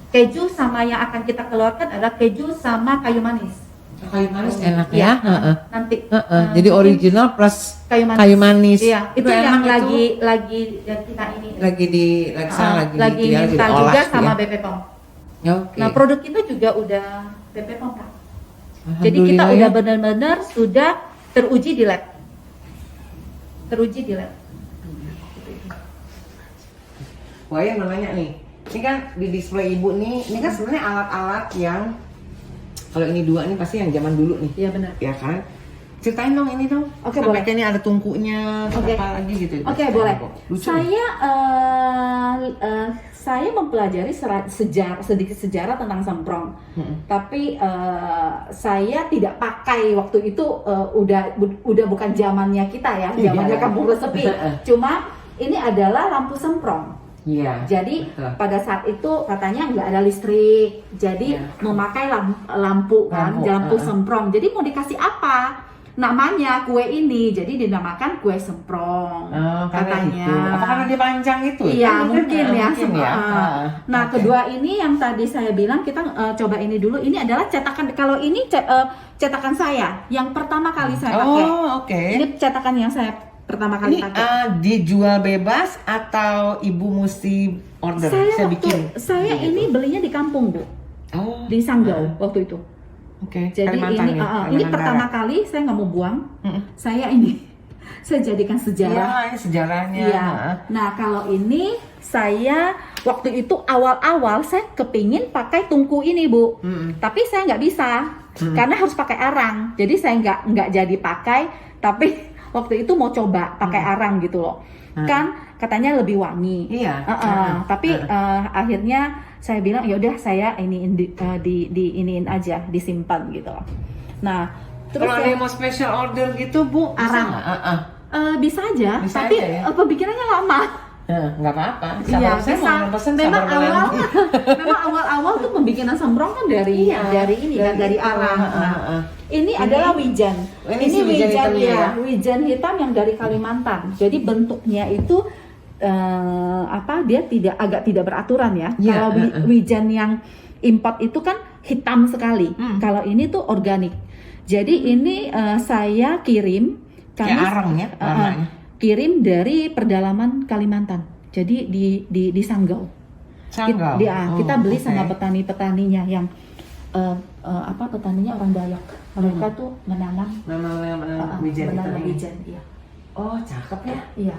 [SPEAKER 3] keju sama yang akan kita keluarkan adalah keju sama kayu manis.
[SPEAKER 1] Kayu manis enak
[SPEAKER 3] Iya,
[SPEAKER 1] ya. Heeh.
[SPEAKER 3] nanti
[SPEAKER 1] Jadi
[SPEAKER 3] mungkin
[SPEAKER 1] original plus
[SPEAKER 3] kayu manis.
[SPEAKER 1] kayu manis.
[SPEAKER 3] Iya, itu
[SPEAKER 1] enak
[SPEAKER 3] yang
[SPEAKER 1] itu.
[SPEAKER 3] lagi ya kita ini
[SPEAKER 1] lagi
[SPEAKER 3] lagi minta
[SPEAKER 1] diolah
[SPEAKER 3] juga
[SPEAKER 1] gitu
[SPEAKER 3] sama
[SPEAKER 1] ya.
[SPEAKER 3] BP POM.
[SPEAKER 1] Ya, oke.
[SPEAKER 3] Nah, produk kita juga udah BP POM, Pak. Jadi kita
[SPEAKER 1] Alhamdulillah
[SPEAKER 3] udah
[SPEAKER 1] ya.
[SPEAKER 3] benar-benar sudah teruji di lab. Teruji di lab.
[SPEAKER 1] Wah, yang namanya nih. Ini kan di display ibu nih, ini kan sebenarnya alat-alat yang kalau ini dua nih pasti yang zaman dulu nih.
[SPEAKER 3] Iya benar.
[SPEAKER 1] Ya kan? Ceritain dong ini dong.
[SPEAKER 3] Oke,
[SPEAKER 1] Sampai
[SPEAKER 3] boleh.
[SPEAKER 1] kayak ini ada tungkunya,
[SPEAKER 3] Oke.
[SPEAKER 1] apa lagi gitu.
[SPEAKER 3] Oke, boleh.
[SPEAKER 1] Lucu. nih.
[SPEAKER 3] Saya mempelajari sedikit sejarah tentang semprong. Tapi saya tidak pakai waktu itu, udah bukan zamannya kita ya, zamannya
[SPEAKER 1] Iya.
[SPEAKER 3] kampung resepi. Cuma ini adalah lampu semprong.
[SPEAKER 1] Iya.
[SPEAKER 3] Jadi
[SPEAKER 1] Betul.
[SPEAKER 3] pada saat itu katanya nggak ada listrik, jadi
[SPEAKER 1] Iya.
[SPEAKER 3] memakai lampu kan, lampu semprong. Jadi mau dikasih apa? Namanya kue ini, jadi dinamakan kue semprong.
[SPEAKER 1] Katanya. Itu. Apa karena dia panjang itu?
[SPEAKER 3] Iya,
[SPEAKER 1] Kan
[SPEAKER 3] mungkin ya.
[SPEAKER 1] Mungkin ya.
[SPEAKER 3] Nah,
[SPEAKER 1] Oke.
[SPEAKER 3] kedua ini yang tadi saya bilang kita coba ini dulu. Ini adalah cetakan. Kalau ini cetakan saya yang pertama kali saya pakai.
[SPEAKER 1] Oh, oke.
[SPEAKER 3] Ini cetakan yang saya pertama kali
[SPEAKER 1] Ini
[SPEAKER 3] pakai.
[SPEAKER 1] dijual bebas atau ibu mesti order?
[SPEAKER 3] Saya
[SPEAKER 1] bikin.
[SPEAKER 3] saya ini belinya di kampung, Bu.
[SPEAKER 1] Oh,
[SPEAKER 3] Di Sanggau waktu itu.
[SPEAKER 1] oke.
[SPEAKER 3] Jadi
[SPEAKER 1] Kalimantan
[SPEAKER 3] ini
[SPEAKER 1] ya?
[SPEAKER 3] ini
[SPEAKER 1] Kalimantan
[SPEAKER 3] pertama
[SPEAKER 1] Barat.
[SPEAKER 3] kali saya nggak mau buang.
[SPEAKER 1] Mm-mm.
[SPEAKER 3] Saya ini saya jadikan sejarah.
[SPEAKER 1] Iya, ini sejarahnya.
[SPEAKER 3] Iya. Nah, kalau ini saya waktu itu awal-awal saya kepingin pakai tungku ini, Bu. Tapi saya nggak bisa karena harus pakai arang. Jadi saya nggak jadi pakai. Tapi waktu itu mau coba pakai arang gitu loh. Kan katanya lebih wangi.
[SPEAKER 1] Iya.
[SPEAKER 3] Tapi akhirnya saya bilang ya udah saya iniin iniin aja, disimpan gitu loh. Nah, terus
[SPEAKER 1] Kalau ada yang mau special order gitu, Bu, bisa
[SPEAKER 3] Arang.
[SPEAKER 1] nggak?
[SPEAKER 3] bisa aja,
[SPEAKER 1] Bisa
[SPEAKER 3] tapi
[SPEAKER 1] aja ya?
[SPEAKER 3] Pembikinannya lama.
[SPEAKER 1] Nggak apa-apa.
[SPEAKER 3] Iya,
[SPEAKER 1] Saya mau pesen
[SPEAKER 3] memang
[SPEAKER 1] sabar
[SPEAKER 3] awal,
[SPEAKER 1] nanti.
[SPEAKER 3] memang awal-awal tuh pembikinan sembrong kan dari ini kan, dari
[SPEAKER 1] itu.
[SPEAKER 3] arang. Nah, ini adalah wijan.
[SPEAKER 1] Ini si wijan hitam ya?
[SPEAKER 3] Wijan hitam yang dari Kalimantan. Jadi bentuknya itu dia agak tidak beraturan ya.
[SPEAKER 1] Iya,
[SPEAKER 3] Kalau wijan yang import itu kan hitam sekali. Kalau ini tuh organik. Jadi ini saya kirim
[SPEAKER 1] Kayak arang ya, warnanya.
[SPEAKER 3] kirim dari pedalaman Kalimantan. Jadi di Sanggau.
[SPEAKER 1] Sanggau.
[SPEAKER 3] Kita beli
[SPEAKER 1] Oke.
[SPEAKER 3] sama petani-petaninya yang petaninya orang Dayak. Mereka tuh menanam
[SPEAKER 1] wijan hitam ini.
[SPEAKER 3] wijan, iya.
[SPEAKER 1] Oh, cakep ya.
[SPEAKER 3] Iya.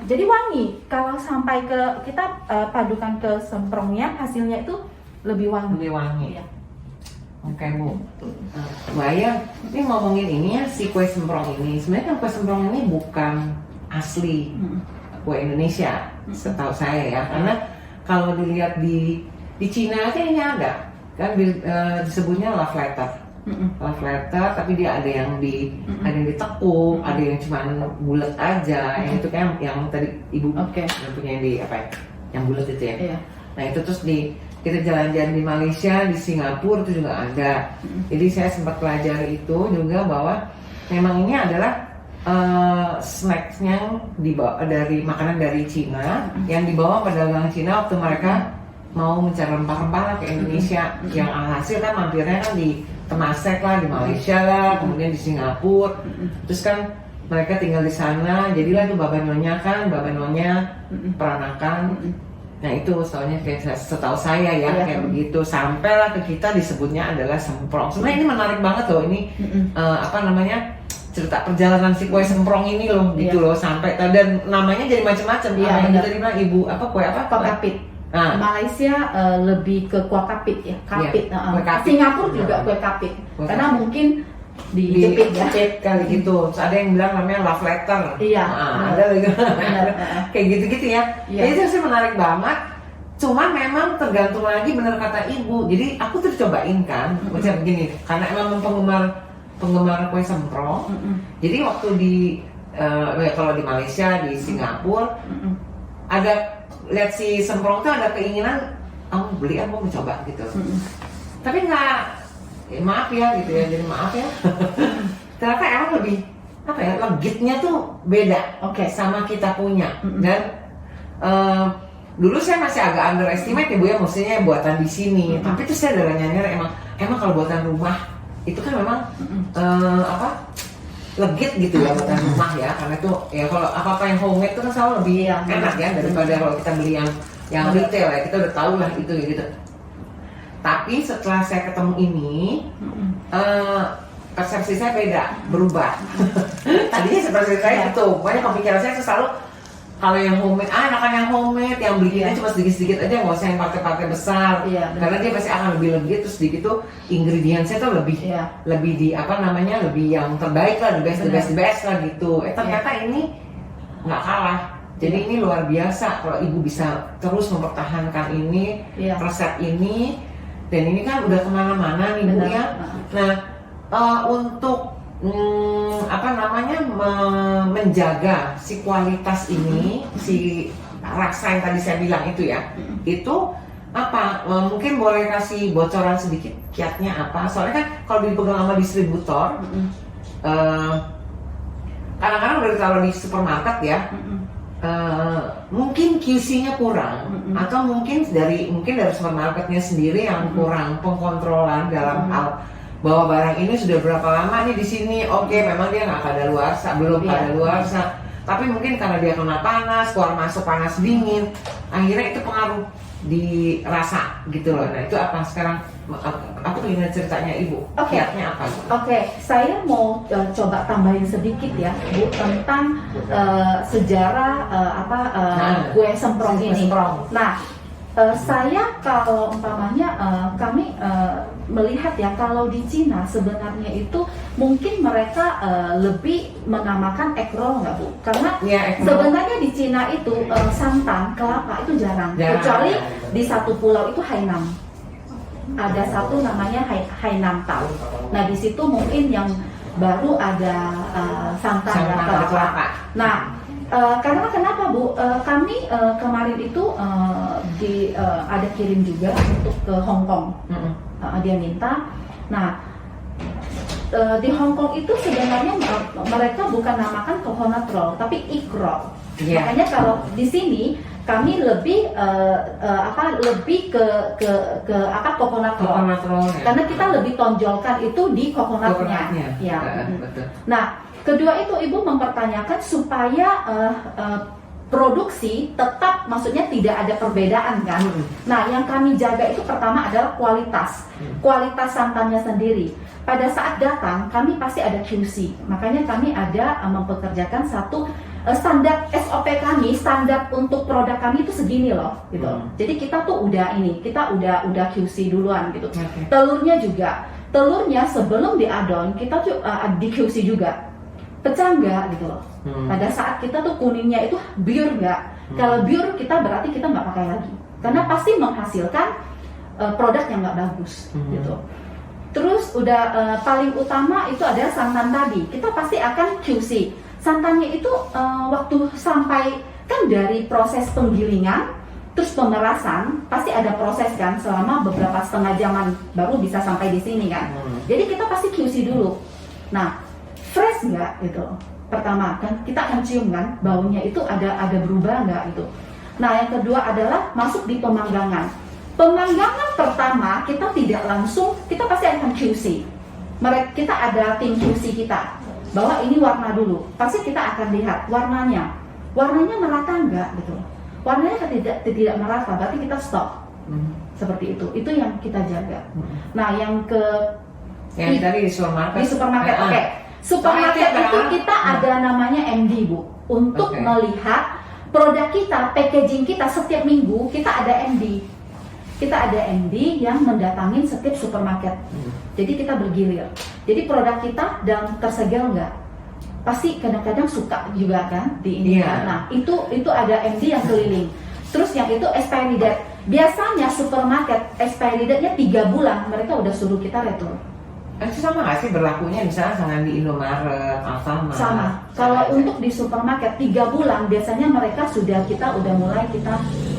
[SPEAKER 3] Jadi wangi. Kalau sampai kita padukan ke semprongnya, hasilnya itu lebih wangi.
[SPEAKER 1] Lebih wangi.
[SPEAKER 3] Iya.
[SPEAKER 1] Oke, Bu. Bayang, ini ngomongin ini ya, si kue semprong ini. Sebenarnya kan kue semprong ini bukan asli kue Indonesia, setahu saya ya. Karena kalau dilihat di Cina aja ini ada. Kan disebutnya love letter. Love letter, tapi dia ada yang ada yang ditekuk, ada yang cuma bulat aja. Yang itu kan yang tadi Ibu yang punya yang di apa ya? Yang bulat itu ya.
[SPEAKER 3] Iya.
[SPEAKER 1] Nah, itu terus kita jalan-jalan di Malaysia, di Singapura itu juga ada. Jadi saya sempat pelajari itu juga bahwa memang ini adalah snacksnya dibawa dari makanan dari Cina yang dibawa pedagang Cina waktu mereka mau mencari rempah-rempah lah ke Indonesia. Yang alhasil kan mampirnya kan di Temasek lah, di Malaysia lah, kemudian di Singapura. Terus kan mereka tinggal di sana, jadilah tuh babanonya peranakan. Nah itu soalnya kayak setahu saya ya kayak begitu, sampailah ke kita disebutnya adalah semprong. Sebenarnya ini menarik banget loh, ini cerita perjalanan si kue semprong ini loh gitu loh, sampai dan namanya jadi macam-macam. Yang tadi bilang Ibu kue apa?
[SPEAKER 3] Kuakapit.
[SPEAKER 1] Nah,
[SPEAKER 3] Malaysia lebih ke kuakapit ya, kapit.
[SPEAKER 1] kue kapit.
[SPEAKER 3] Singapura juga kue kapit. Karena mungkin dijepit ya.
[SPEAKER 1] Kali gitu. Terus ada yang bilang namanya love letter.
[SPEAKER 3] Iya.
[SPEAKER 1] Ada lagi. Kayak gitu-gitu ya.
[SPEAKER 3] Iya.
[SPEAKER 1] Jadi itu sih menarik banget. Cuma memang tergantung lagi, bener kata Ibu. Jadi aku tuh cobain kan, macam begini. Karena emang penggemar kue semprong. Jadi waktu kalau di Malaysia, di Singapura, ada lihat si semprong tuh ada keinginan, beli mau mencoba gitu. Tapi nggak, maaf ya gitu ya, jadi maaf ya. Ternyata emang lebih legitnya tuh beda, sama kita punya. Dan dulu saya masih agak underestimate ya Bu ya, maksudnya buatan di sini. Tapi terus saya udah nyadar emang kalau buatan rumah itu kan memang legit gitu ya buatan rumah ya, karena itu ya kalau apa-apa yang homemade itu kan selalu lebih enak ya daripada kalau kita beli yang retail ya, kita udah tahu lah itu gitu. Tapi setelah saya ketemu ini, persepsi saya beda, berubah. Tadinya seperti saya gitu, banyak kepikiran saya selalu kalau yang homemade, enakan yang homemade, yang bikinnya cuma sedikit-sedikit aja, nggak usah yang pakai besar, karena dia pasti akan lebih legit, terus sedikit tuh ingredientsnya tuh lebih di lebih yang terbaik lah, the best lah gitu. Ternyata ini nggak kalah. Jadi ini luar biasa kalau ibu bisa terus mempertahankan ini resep ini, dan ini kan udah kemana-mana nih Bu ya. Nah untuk menjaga si kualitas ini, si rasa yang tadi saya bilang itu ya, itu apa? Mungkin boleh kasih bocoran sedikit kiatnya apa? Soalnya kan kalau dipegang sama distributor, kadang-kadang udah ditaruh di supermarket ya, mungkin QC-nya kurang, atau mungkin dari supermarketnya sendiri yang kurang pengkontrolan dalam hal bahwa barang ini sudah berapa lama nih di sini. Oke, memang dia nggak kadaluarsa, belum kadaluarsa, tapi mungkin karena dia kena panas, keluar masuk panas dingin, akhirnya itu pengaruh di rasa gitu loh. Nah itu apa sekarang? Aku ingin ceritanya ibu, kiatnya apa?
[SPEAKER 3] Oke, saya mau coba tambahin sedikit ya Bu tentang sejarah kue semprong ini. Nah, saya kalau umpamanya kami melihat ya, kalau di Cina sebenarnya itu mungkin mereka lebih menamakan egg roll nggak Bu? Karena sebenarnya di Cina itu santan, kelapa itu jarang. Kecuali di satu pulau itu Hainan. Ada satu namanya Hainan Tao. Nah di situ mungkin yang baru ada santan dan kelapa. Nah karena kenapa Bu? Kami kemarin itu ada kirim juga untuk ke Hong Kong. Dia minta. Nah di Hong Kong itu sebenarnya mereka bukan namakan coconut roll, tapi egg roll. Makanya kalau di sini kami lebih lebih ke coconut roll. Karena kita lebih tonjolkan itu di coconutnya. Ya.
[SPEAKER 1] Betul.
[SPEAKER 3] Nah, kedua itu ibu mempertanyakan supaya produksi tetap, maksudnya tidak ada perbedaan kan. Nah yang kami jaga itu pertama adalah kualitas santannya sendiri. Pada saat datang kami pasti ada QC, makanya kami ada mempekerjakan satu standar SOP kami, standar untuk produk kami itu segini loh gitu. Jadi kita tuh udah QC duluan gitu. Telurnya sebelum diadon kita tuh di QC juga, pecah nggak gitu loh. Pada saat kita tuh kuningnya itu biur nggak. Kalau biur kita berarti kita nggak pakai lagi, karena pasti menghasilkan produk yang nggak bagus gitu. Terus udah paling utama itu adalah santan tadi, kita pasti akan QC. Santannya itu waktu sampai kan dari proses penggilingan terus pemerasan pasti ada proses kan, selama beberapa setengah jaman baru bisa sampai di sini kan. Jadi kita pasti QC dulu. Nah fresh nggak gitu. Pertama kan kita akan cium kan, baunya itu ada berubah nggak gitu. Nah yang kedua adalah masuk di pemanggangan. Pemanggangan pertama kita tidak langsung, kita pasti akan QC. Kita ada tim QC kita, bahwa ini warna dulu. Pasti kita akan lihat warnanya merata nggak gitu. Warnanya tidak merata, berarti kita stop. Seperti itu yang kita jaga. Nah yang
[SPEAKER 1] tadi di supermarket.
[SPEAKER 3] Oke. Supermarket itu kita ada namanya MD Bu, untuk melihat produk kita, packaging kita setiap minggu kita ada MD. Kita ada MD yang mendatangin setiap supermarket. Jadi kita bergilir. Jadi produk kita dan tersegel nggak? Pasti kadang-kadang suka juga kan di ini. Nah itu ada MD yang keliling. Terus yang itu expiry date. Biasanya supermarket expiry date-nya 3 bulan, mereka udah suruh kita retur.
[SPEAKER 1] Itu sama nggak sih berlakunya misalnya sama di Indomaret, Alfamart?
[SPEAKER 3] Sama. Kalau untuk di supermarket 3 bulan biasanya kita udah mulai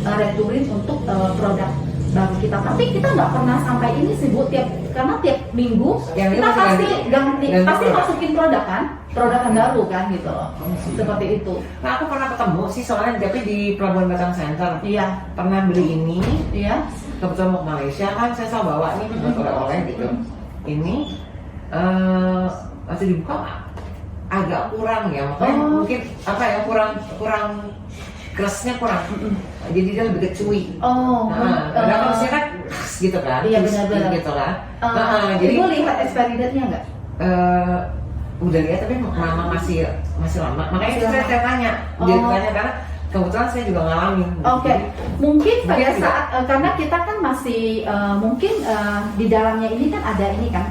[SPEAKER 3] returin untuk produk baru kita. Tapi kita nggak pernah sampai ini sih Bu, karena tiap minggu
[SPEAKER 1] Yang
[SPEAKER 3] kita
[SPEAKER 1] itu
[SPEAKER 3] pasti
[SPEAKER 1] ganti
[SPEAKER 3] pasti
[SPEAKER 1] produk.
[SPEAKER 3] masukin produk yang baru kan gitu loh. Seperti itu.
[SPEAKER 1] Nah aku pernah ketemu sih soalnya tapi di Pelabuhan Batang Center
[SPEAKER 3] Iya,
[SPEAKER 1] pernah beli ini,
[SPEAKER 3] iya.
[SPEAKER 1] kebetulan mau ke Malaysia kan saya selalu bawa nih buat oleh-oleh gitu. Ini masih dibuka agak kurang ya, makanya mungkin apa ya kurang kerasnya kurang. Jadi dia lebih ke chewy. Padahal kalau saya kan khas gitu kan,
[SPEAKER 3] Iya,
[SPEAKER 1] crispy
[SPEAKER 3] benar-benar.
[SPEAKER 1] gitu kan.
[SPEAKER 3] Jadi Ibu lihat expiry date-nya nggak?
[SPEAKER 1] Udah lihat tapi mama masih lama. Makanya
[SPEAKER 3] Masih lama.
[SPEAKER 1] saya tanya, jadi tanya karena kebetulan saya juga ngalamin.
[SPEAKER 3] Oke, mungkin pada
[SPEAKER 1] Mungkin juga.
[SPEAKER 3] saat karena kita kan masih mungkin di dalamnya ini kan ada ini kan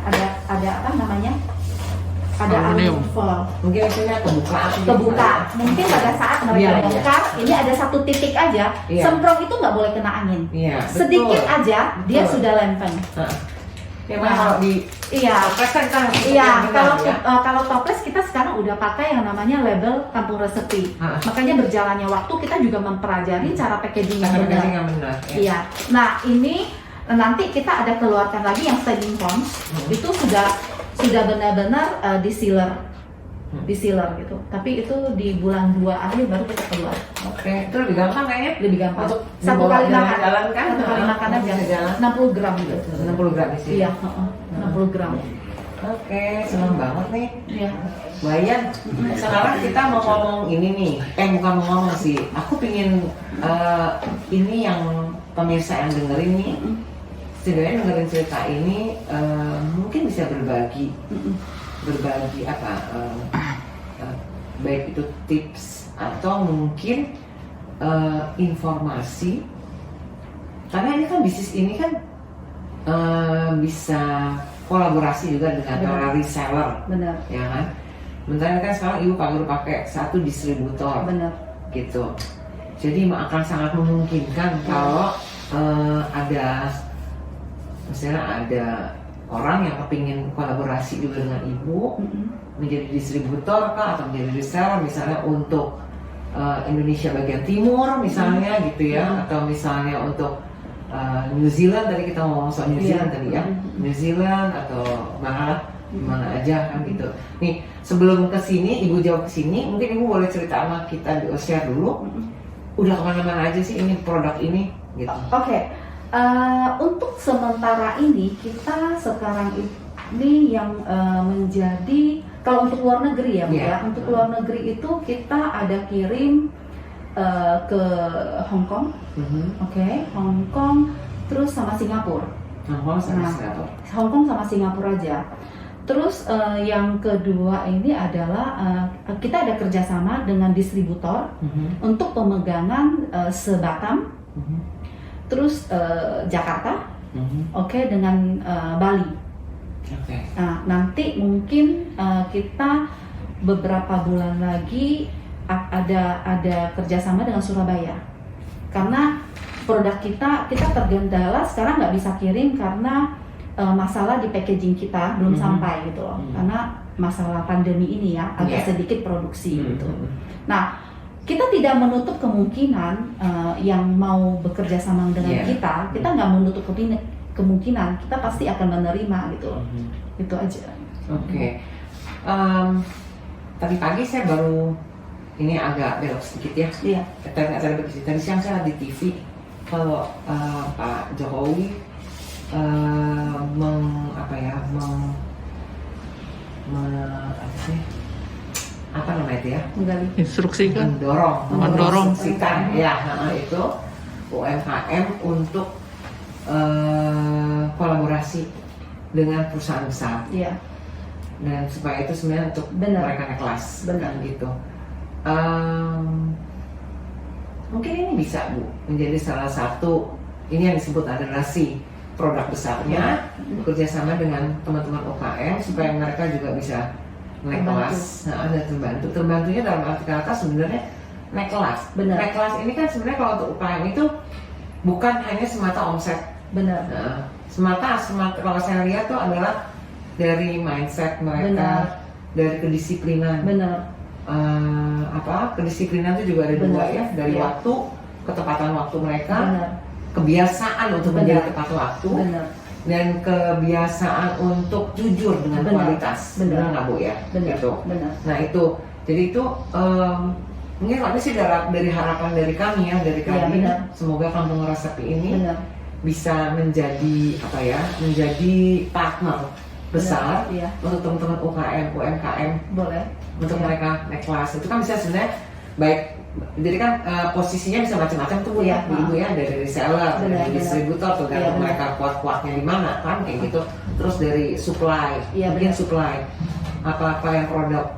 [SPEAKER 3] ada apa namanya? Ada
[SPEAKER 2] Aluminium.
[SPEAKER 3] aluminium foil.
[SPEAKER 1] Mungkin itunya
[SPEAKER 3] Kebuka. Mungkin pada saat mereka
[SPEAKER 1] Iya, iya.
[SPEAKER 3] bongkar, ini ada satu titik aja.
[SPEAKER 1] Iya.
[SPEAKER 3] Semprong itu nggak boleh kena angin.
[SPEAKER 1] Iya,
[SPEAKER 3] Sedikit
[SPEAKER 1] betul.
[SPEAKER 3] aja dia
[SPEAKER 1] Betul.
[SPEAKER 3] sudah lempeng.
[SPEAKER 1] Ya, kalau di
[SPEAKER 3] Iya.
[SPEAKER 1] toples kan kita harus
[SPEAKER 3] Iya,
[SPEAKER 1] yang benar,
[SPEAKER 3] kalau
[SPEAKER 1] ya.
[SPEAKER 3] kalau toples kita sekarang udah pakai yang namanya label kampung resepi. Makanya berjalannya waktu kita juga mempelajari cara packaging yang
[SPEAKER 1] Cara
[SPEAKER 3] benar.
[SPEAKER 1] packaging yang benar. Ya.
[SPEAKER 3] Iya. Nah ini nanti kita ada keluarkan lagi yang staging forms. Itu sudah benar-benar di sealer gitu. Tapi itu di bulan 2 akhir baru kita keluar.
[SPEAKER 1] Oke, itu lebih gampang kayaknya.
[SPEAKER 3] Lebih gampang.
[SPEAKER 1] Untuk
[SPEAKER 3] Satu
[SPEAKER 1] dibawa
[SPEAKER 3] kali makan.
[SPEAKER 1] jalan kan?
[SPEAKER 3] Satu kali makan aja.
[SPEAKER 1] Bisa jalan.
[SPEAKER 3] 60 gram gitu.
[SPEAKER 1] 60 gram di sini.
[SPEAKER 3] Iya, 60 gram.
[SPEAKER 1] Oke, senang banget nih.
[SPEAKER 3] Iya.
[SPEAKER 1] Bayan, sekarang kita mau ngomong ini nih. Bukan mau ngomong sih. Aku pingin ini yang pemirsa yang dengerin nih. Setidaknya dengerin cerita ini mungkin bisa berbagi apa baik itu tips atau mungkin informasi, karena ini kan bisnis ini kan bisa kolaborasi juga dengan para reseller,
[SPEAKER 3] Benar.
[SPEAKER 1] ya kan. Sementara kan sekarang ibu pakai satu distributor
[SPEAKER 3] Benar.
[SPEAKER 1] gitu, jadi akan sangat memungkinkan kalau ada misalnya ada orang yang kepingin kolaborasi juga dengan ibu menjadi distributor kah atau menjadi reseller misalnya untuk Indonesia bagian timur misalnya gitu ya, atau misalnya untuk New Zealand, tadi kita ngomong soal New Zealand tadi ya, New Zealand atau mana aja kan gitu. Nih sebelum kesini ibu jawab kesini, mungkin ibu boleh cerita sama kita, share dulu udah kemana-mana aja sih ini produk ini gitu.
[SPEAKER 3] Oke. Untuk sementara ini kita sekarang ini yang menjadi, kalau untuk luar negeri ya Bu ya, untuk luar negeri itu kita ada kirim ke Hong Kong, Hong Kong, terus sama Singapura. Hong Kong sama Singapura aja. Terus yang kedua ini adalah kita ada kerjasama dengan distributor untuk pemegangan sebatam. Terus Jakarta, dengan Bali. Nah, nanti mungkin kita beberapa bulan lagi ada kerjasama dengan Surabaya. Karena produk kita tergendala sekarang nggak bisa kirim karena masalah di packaging kita belum sampai gitu loh. Karena masalah pandemi ini ya agak sedikit produksi gitu. Nah, kita tidak menutup kemungkinan yang mau bekerja sama dengan kita nggak menutup kemungkinan, kita pasti akan menerima gitu loh. Itu aja.
[SPEAKER 1] Oke. Tadi pagi saya baru ini agak belok sedikit ya.
[SPEAKER 3] Iya.
[SPEAKER 1] Tadi siang saya lihat di TV kalau Pak Jokowi apa namanya itu ya?
[SPEAKER 2] Instruksikan.
[SPEAKER 1] Mendorong ya itu UMKM untuk kolaborasi dengan perusahaan besar.
[SPEAKER 3] Iya.
[SPEAKER 1] Dan supaya itu sebenarnya untuk mereka naik kelas, kan gitu. Mungkin ini bisa Bu menjadi salah satu ini yang disebut adrenalin produk besarnya bekerja sama dengan teman-teman UKM supaya mereka juga bisa naik kelas. Nah, ada terbantunya dalam arti kata sebenarnya naik kelas. Naik kelas ini kan sebenarnya kalau untuk UKM itu bukan hanya semata omset. Nah, semata kalau saya lihat tuh adalah dari mindset mereka, dari kedisiplinan. Kedisiplinan itu juga ada dua ya, dari waktu, ketepatan waktu mereka, kebiasaan untuk
[SPEAKER 3] Benar.
[SPEAKER 1] menjadi tepat waktu
[SPEAKER 3] Benar.
[SPEAKER 1] dan kebiasaan untuk jujur dengan
[SPEAKER 3] Benar.
[SPEAKER 1] kualitas.
[SPEAKER 3] Benar.
[SPEAKER 1] Nggak Bu ya?
[SPEAKER 3] Benar.
[SPEAKER 1] Gitu.
[SPEAKER 3] Benar.
[SPEAKER 1] Nah itu, jadi itu mungkin ini sih dari harapan dari kami ya, dari
[SPEAKER 3] Iya,
[SPEAKER 1] kami.
[SPEAKER 3] benar.
[SPEAKER 1] Semoga Kampung Resepi ini
[SPEAKER 3] Benar.
[SPEAKER 1] bisa menjadi apa ya, menjadi partner besar
[SPEAKER 3] Benar, iya.
[SPEAKER 1] untuk teman-teman UKM, UMKM,
[SPEAKER 3] Boleh.
[SPEAKER 1] untuk
[SPEAKER 3] Iya.
[SPEAKER 1] mereka naik kelas. Itu kan bisa sebenarnya baik, jadi kan posisinya bisa macam-macam tuh Bu ya,
[SPEAKER 3] Iya,
[SPEAKER 1] Ibu ya, dari reseller,
[SPEAKER 3] Benar,
[SPEAKER 1] dari
[SPEAKER 3] benar.
[SPEAKER 1] distributor, tergantung
[SPEAKER 3] Iya, benar.
[SPEAKER 1] mereka kuat-kuatnya di mana kan kayak gitu. Terus dari supply,
[SPEAKER 3] Iya,
[SPEAKER 1] mungkin
[SPEAKER 3] benar.
[SPEAKER 1] supply apa-apa yang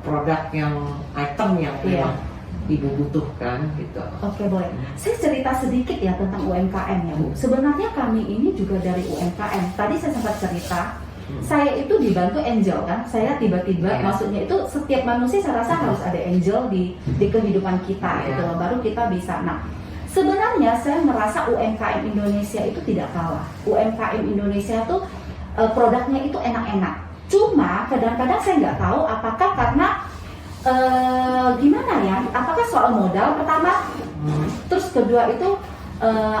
[SPEAKER 1] produk yang item yang
[SPEAKER 3] Iya.
[SPEAKER 1] memang Ibu butuhkan gitu.
[SPEAKER 3] Oke, boleh. Saya cerita sedikit ya tentang UMKM ya Bu. Sebenarnya kami ini juga dari UMKM. Tadi saya sempat cerita, saya itu dibantu angel kan. Saya tiba-tiba,
[SPEAKER 1] Iya.
[SPEAKER 3] maksudnya itu setiap manusia saya rasa harus ada angel di kehidupan kita
[SPEAKER 1] Iya.
[SPEAKER 3] gitu loh. Baru kita bisa. Nah, sebenarnya saya merasa UMKM Indonesia itu tidak kalah. UMKM Indonesia tuh produknya itu enak-enak. Cuma kadang-kadang saya nggak tahu apakah karena gimana ya? Apakah soal modal pertama? Terus kedua itu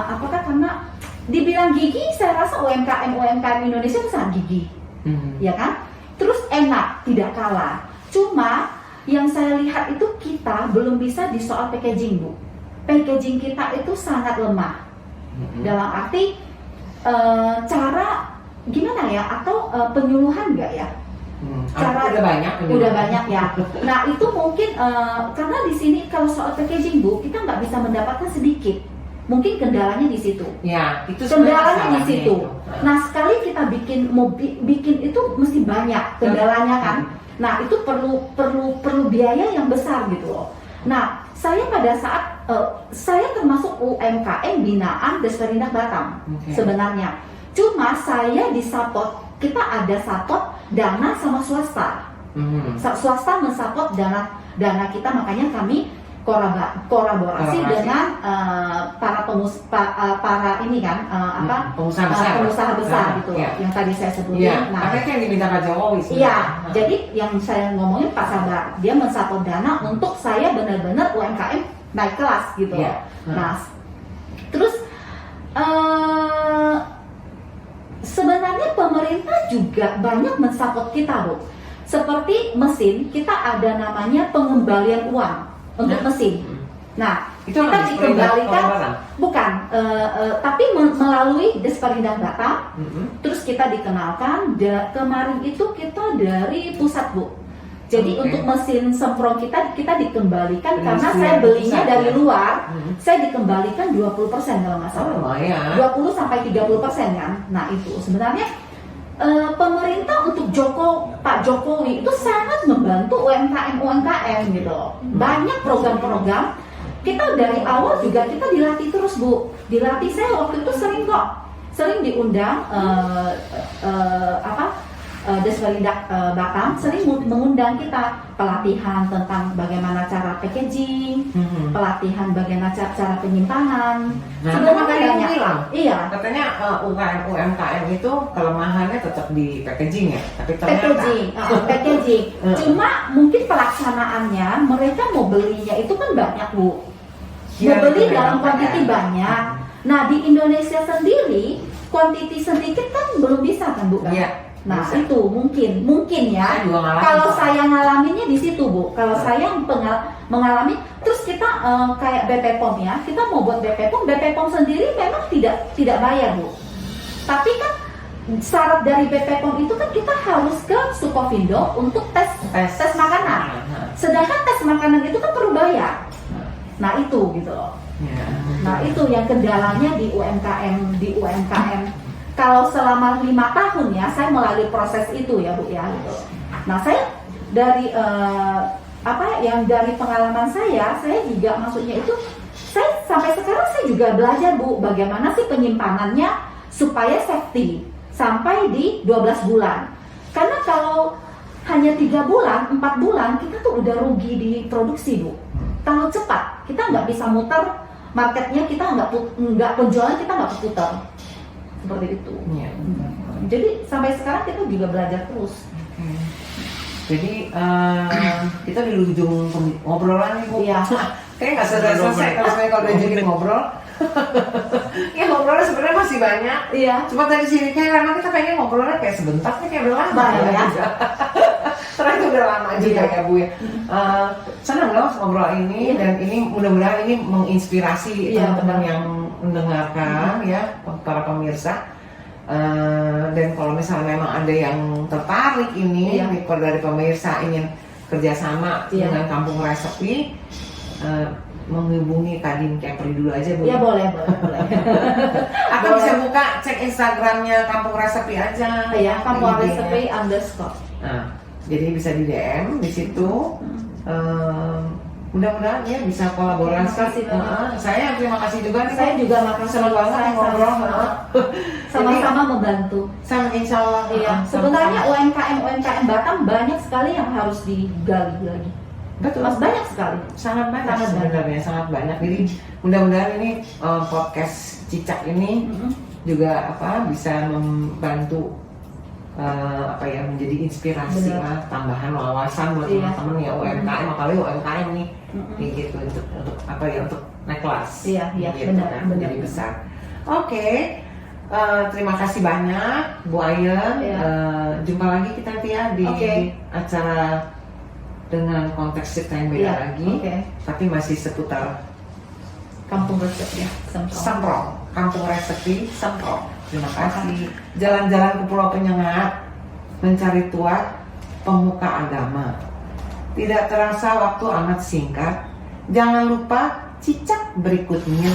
[SPEAKER 3] apakah karena dibilang gigi? Saya rasa UMKM Indonesia itu sangat gigi, ya kan? Terus enak, tidak kalah. Cuma yang saya lihat itu kita belum bisa di soal packaging Bu. Packaging kita itu sangat lemah. Dalam arti cara gimana ya? Atau penyuluhan nggak ya? Cara
[SPEAKER 1] udah banyak
[SPEAKER 3] ya. Nah itu mungkin karena di sini kalau soal packaging Bu, kita nggak bisa mendapatkan sedikit. Mungkin kendalanya di situ.
[SPEAKER 1] Ya, itu
[SPEAKER 3] Kendalanya di
[SPEAKER 1] masalahnya
[SPEAKER 3] situ.
[SPEAKER 1] itu.
[SPEAKER 3] Nah sekali kita bikin itu mesti banyak kendalanya kan. Nah itu perlu biaya yang besar gitu loh. Nah saya pada saat saya termasuk UMKM binaan Desperindak Batam sebenarnya. Cuma saya disupport, kita ada support dana sama swasta. Swasta mensupport dana kita, makanya kami kolaborasi dengan para ini kan pengusaha besar gitu
[SPEAKER 1] ya.
[SPEAKER 3] yang tadi saya sebutin.
[SPEAKER 1] Ya,
[SPEAKER 3] Nah,
[SPEAKER 1] karena yang diminta Pak Jokowi sebenarnya.
[SPEAKER 3] iya, jadi yang saya ngomongin Pak Sabar, dia mensupport dana untuk saya benar-benar UMKM naik kelas gitu.
[SPEAKER 1] Iya.
[SPEAKER 3] Nah, terus sebenarnya pemerintah juga banyak mensupport kita Bu. Seperti mesin, kita ada namanya pengembalian uang untuk mesin. Nah,
[SPEAKER 1] Itu
[SPEAKER 3] kita
[SPEAKER 1] habis
[SPEAKER 3] dikembalikan,
[SPEAKER 1] Batam?
[SPEAKER 3] bukan, tapi melalui Desperindak Batam. Terus kita dikenalkan, kemarin itu kita dari pusat Bu. Jadi untuk mesin semprong kita dikembalikan
[SPEAKER 1] Dari
[SPEAKER 3] karena
[SPEAKER 1] mesin
[SPEAKER 3] saya belinya
[SPEAKER 1] pusat,
[SPEAKER 3] dari
[SPEAKER 1] ya?
[SPEAKER 3] luar, saya dikembalikan 20% kalau nggak salah.
[SPEAKER 1] Lumayan.
[SPEAKER 3] 20 sampai 30% kan. Nah itu sebenarnya pemerintah untuk Pak Jokowi itu sangat membantu UMKM gitu. Banyak program-program. Kita dari awal juga kita dilatih terus Bu. Dilatih, saya waktu itu sering diundang Desperindak Batam sering mengundang kita pelatihan tentang bagaimana cara packaging, pelatihan bagaimana cara penyimpanan.
[SPEAKER 1] Nah,
[SPEAKER 3] Sebenarnya
[SPEAKER 1] tadi
[SPEAKER 3] banyak.
[SPEAKER 1] Ibu bilang,
[SPEAKER 3] Iya.
[SPEAKER 1] katanya UMKM itu kelemahannya tetap di packaging ya, tapi ternyata
[SPEAKER 3] Packaging. Cuma mungkin pelaksanaannya mereka mau belinya itu kan banyak Bu.
[SPEAKER 1] Iya,
[SPEAKER 3] Mau beli
[SPEAKER 1] betul,
[SPEAKER 3] dalam
[SPEAKER 1] betul.
[SPEAKER 3] kuantiti banyak. Nah di Indonesia sendiri kuantiti sedikit kan belum bisa kan Bu kan?
[SPEAKER 1] Iya.
[SPEAKER 3] Nah
[SPEAKER 1] bisa.
[SPEAKER 3] itu mungkin ya.
[SPEAKER 1] Saya juga ngalamin.
[SPEAKER 3] Kalau saya ngalaminnya di situ Bu. Kalau saya mengalami, terus kita kayak BP POM ya, kita mau buat BP POM sendiri memang tidak bayar Bu. Tapi kan syarat dari BP POM itu kan kita harus ke Sukovindo untuk tes makanan. Sedangkan tes makanan itu kan perlu bayar. Nah itu gitu loh.
[SPEAKER 1] Ya.
[SPEAKER 3] Nah itu yang kendalanya di UMKM. Kalau selama 5 tahun ya saya melalui proses itu ya Bu ya gitu. Nah saya dari dari pengalaman saya juga maksudnya itu saya sampai sekarang saya juga belajar Bu bagaimana sih penyimpanannya supaya safety sampai di 12 bulan. Karena kalau hanya 3 bulan, 4 bulan kita tuh udah rugi di produksi Bu. Kalau cepat kita nggak bisa muter marketnya, kita nggak penjualan kita nggak keputar. Seperti itu.
[SPEAKER 1] Ya.
[SPEAKER 3] Jadi sampai sekarang kita juga belajar terus.
[SPEAKER 1] Jadi kita di ujung ngobrolan nih Bu.
[SPEAKER 3] Iya.
[SPEAKER 1] Kayaknya nggak selesai kalau udah jadi ngobrol. Ya ngobrolnya sebenarnya masih banyak.
[SPEAKER 3] Iya.
[SPEAKER 1] Cuma tadi sini karena kita pengen ngobrolnya kayak sebentar nih kayak udah lama
[SPEAKER 3] Banyak ya.
[SPEAKER 1] Ternyata udah lama juga ya Bu ya. Senang loh ngobrol ini dan ini mudah-mudahan ini menginspirasi
[SPEAKER 3] Iya,
[SPEAKER 1] teman-teman
[SPEAKER 3] benar.
[SPEAKER 1] yang mendengarkan ya para pemirsa. Dan kalau misalnya memang ada yang tertarik ini
[SPEAKER 3] Iya.
[SPEAKER 1] dari pemirsa ingin kerjasama
[SPEAKER 3] Iya.
[SPEAKER 1] dengan Kampung Resepi, menghubungi Kadin Kepri dulu aja Bu.
[SPEAKER 3] Iya boleh.
[SPEAKER 1] Atau
[SPEAKER 3] Boleh.
[SPEAKER 1] bisa buka cek Instagramnya Kampung Resepi aja.
[SPEAKER 3] Ya, Kampung
[SPEAKER 1] IG-nya.
[SPEAKER 3] Resepi _
[SPEAKER 1] Nah, jadi bisa di DM di situ. Mudah-mudahan ya bisa kolaborasi.
[SPEAKER 3] Terima kasih banyak.
[SPEAKER 1] Saya terima kasih juga nih.
[SPEAKER 3] Saya juga makasih.
[SPEAKER 1] Senang banget
[SPEAKER 3] Saya
[SPEAKER 1] ngobrol.
[SPEAKER 3] sama-sama. Sama-sama membantu.
[SPEAKER 1] Sama insya Allah.
[SPEAKER 3] Iya. Sebenarnya UMKM Batam banyak sekali yang harus digali lagi.
[SPEAKER 1] Betul.
[SPEAKER 3] Mas banyak sekali.
[SPEAKER 1] Sangat banyak
[SPEAKER 3] Sangat
[SPEAKER 1] sebenarnya, sangat banyak. Jadi mudah-mudahan ini podcast Cicak ini juga bisa membantu menjadi inspirasi
[SPEAKER 3] Benar.
[SPEAKER 1] lah, tambahan wawasan buat
[SPEAKER 3] Iya.
[SPEAKER 1] teman-teman ya UMKM, apalagi UMKM nih kayak gitu untuk untuk naik kelas.
[SPEAKER 3] Iya,
[SPEAKER 1] gitu,
[SPEAKER 3] benar,
[SPEAKER 1] kan,
[SPEAKER 3] benar.
[SPEAKER 1] menjadi besar. Oke. Terima kasih banyak Bu Ayen.
[SPEAKER 3] Iya.
[SPEAKER 1] Jumpa lagi kita nanti ya di
[SPEAKER 3] Oke.
[SPEAKER 1] acara dengan konteks cerita yang beda
[SPEAKER 3] Iya,
[SPEAKER 1] lagi,
[SPEAKER 3] oke.
[SPEAKER 1] tapi masih seputar
[SPEAKER 3] Kampung Resepi.
[SPEAKER 1] Semprong, Kampung Resepi Semprong. Terima kasih. Jalan-jalan ke Pulau Penyengat, mencari tuat pemuka agama. Tidak terasa waktu amat singkat. Jangan lupa cicak berikutnya.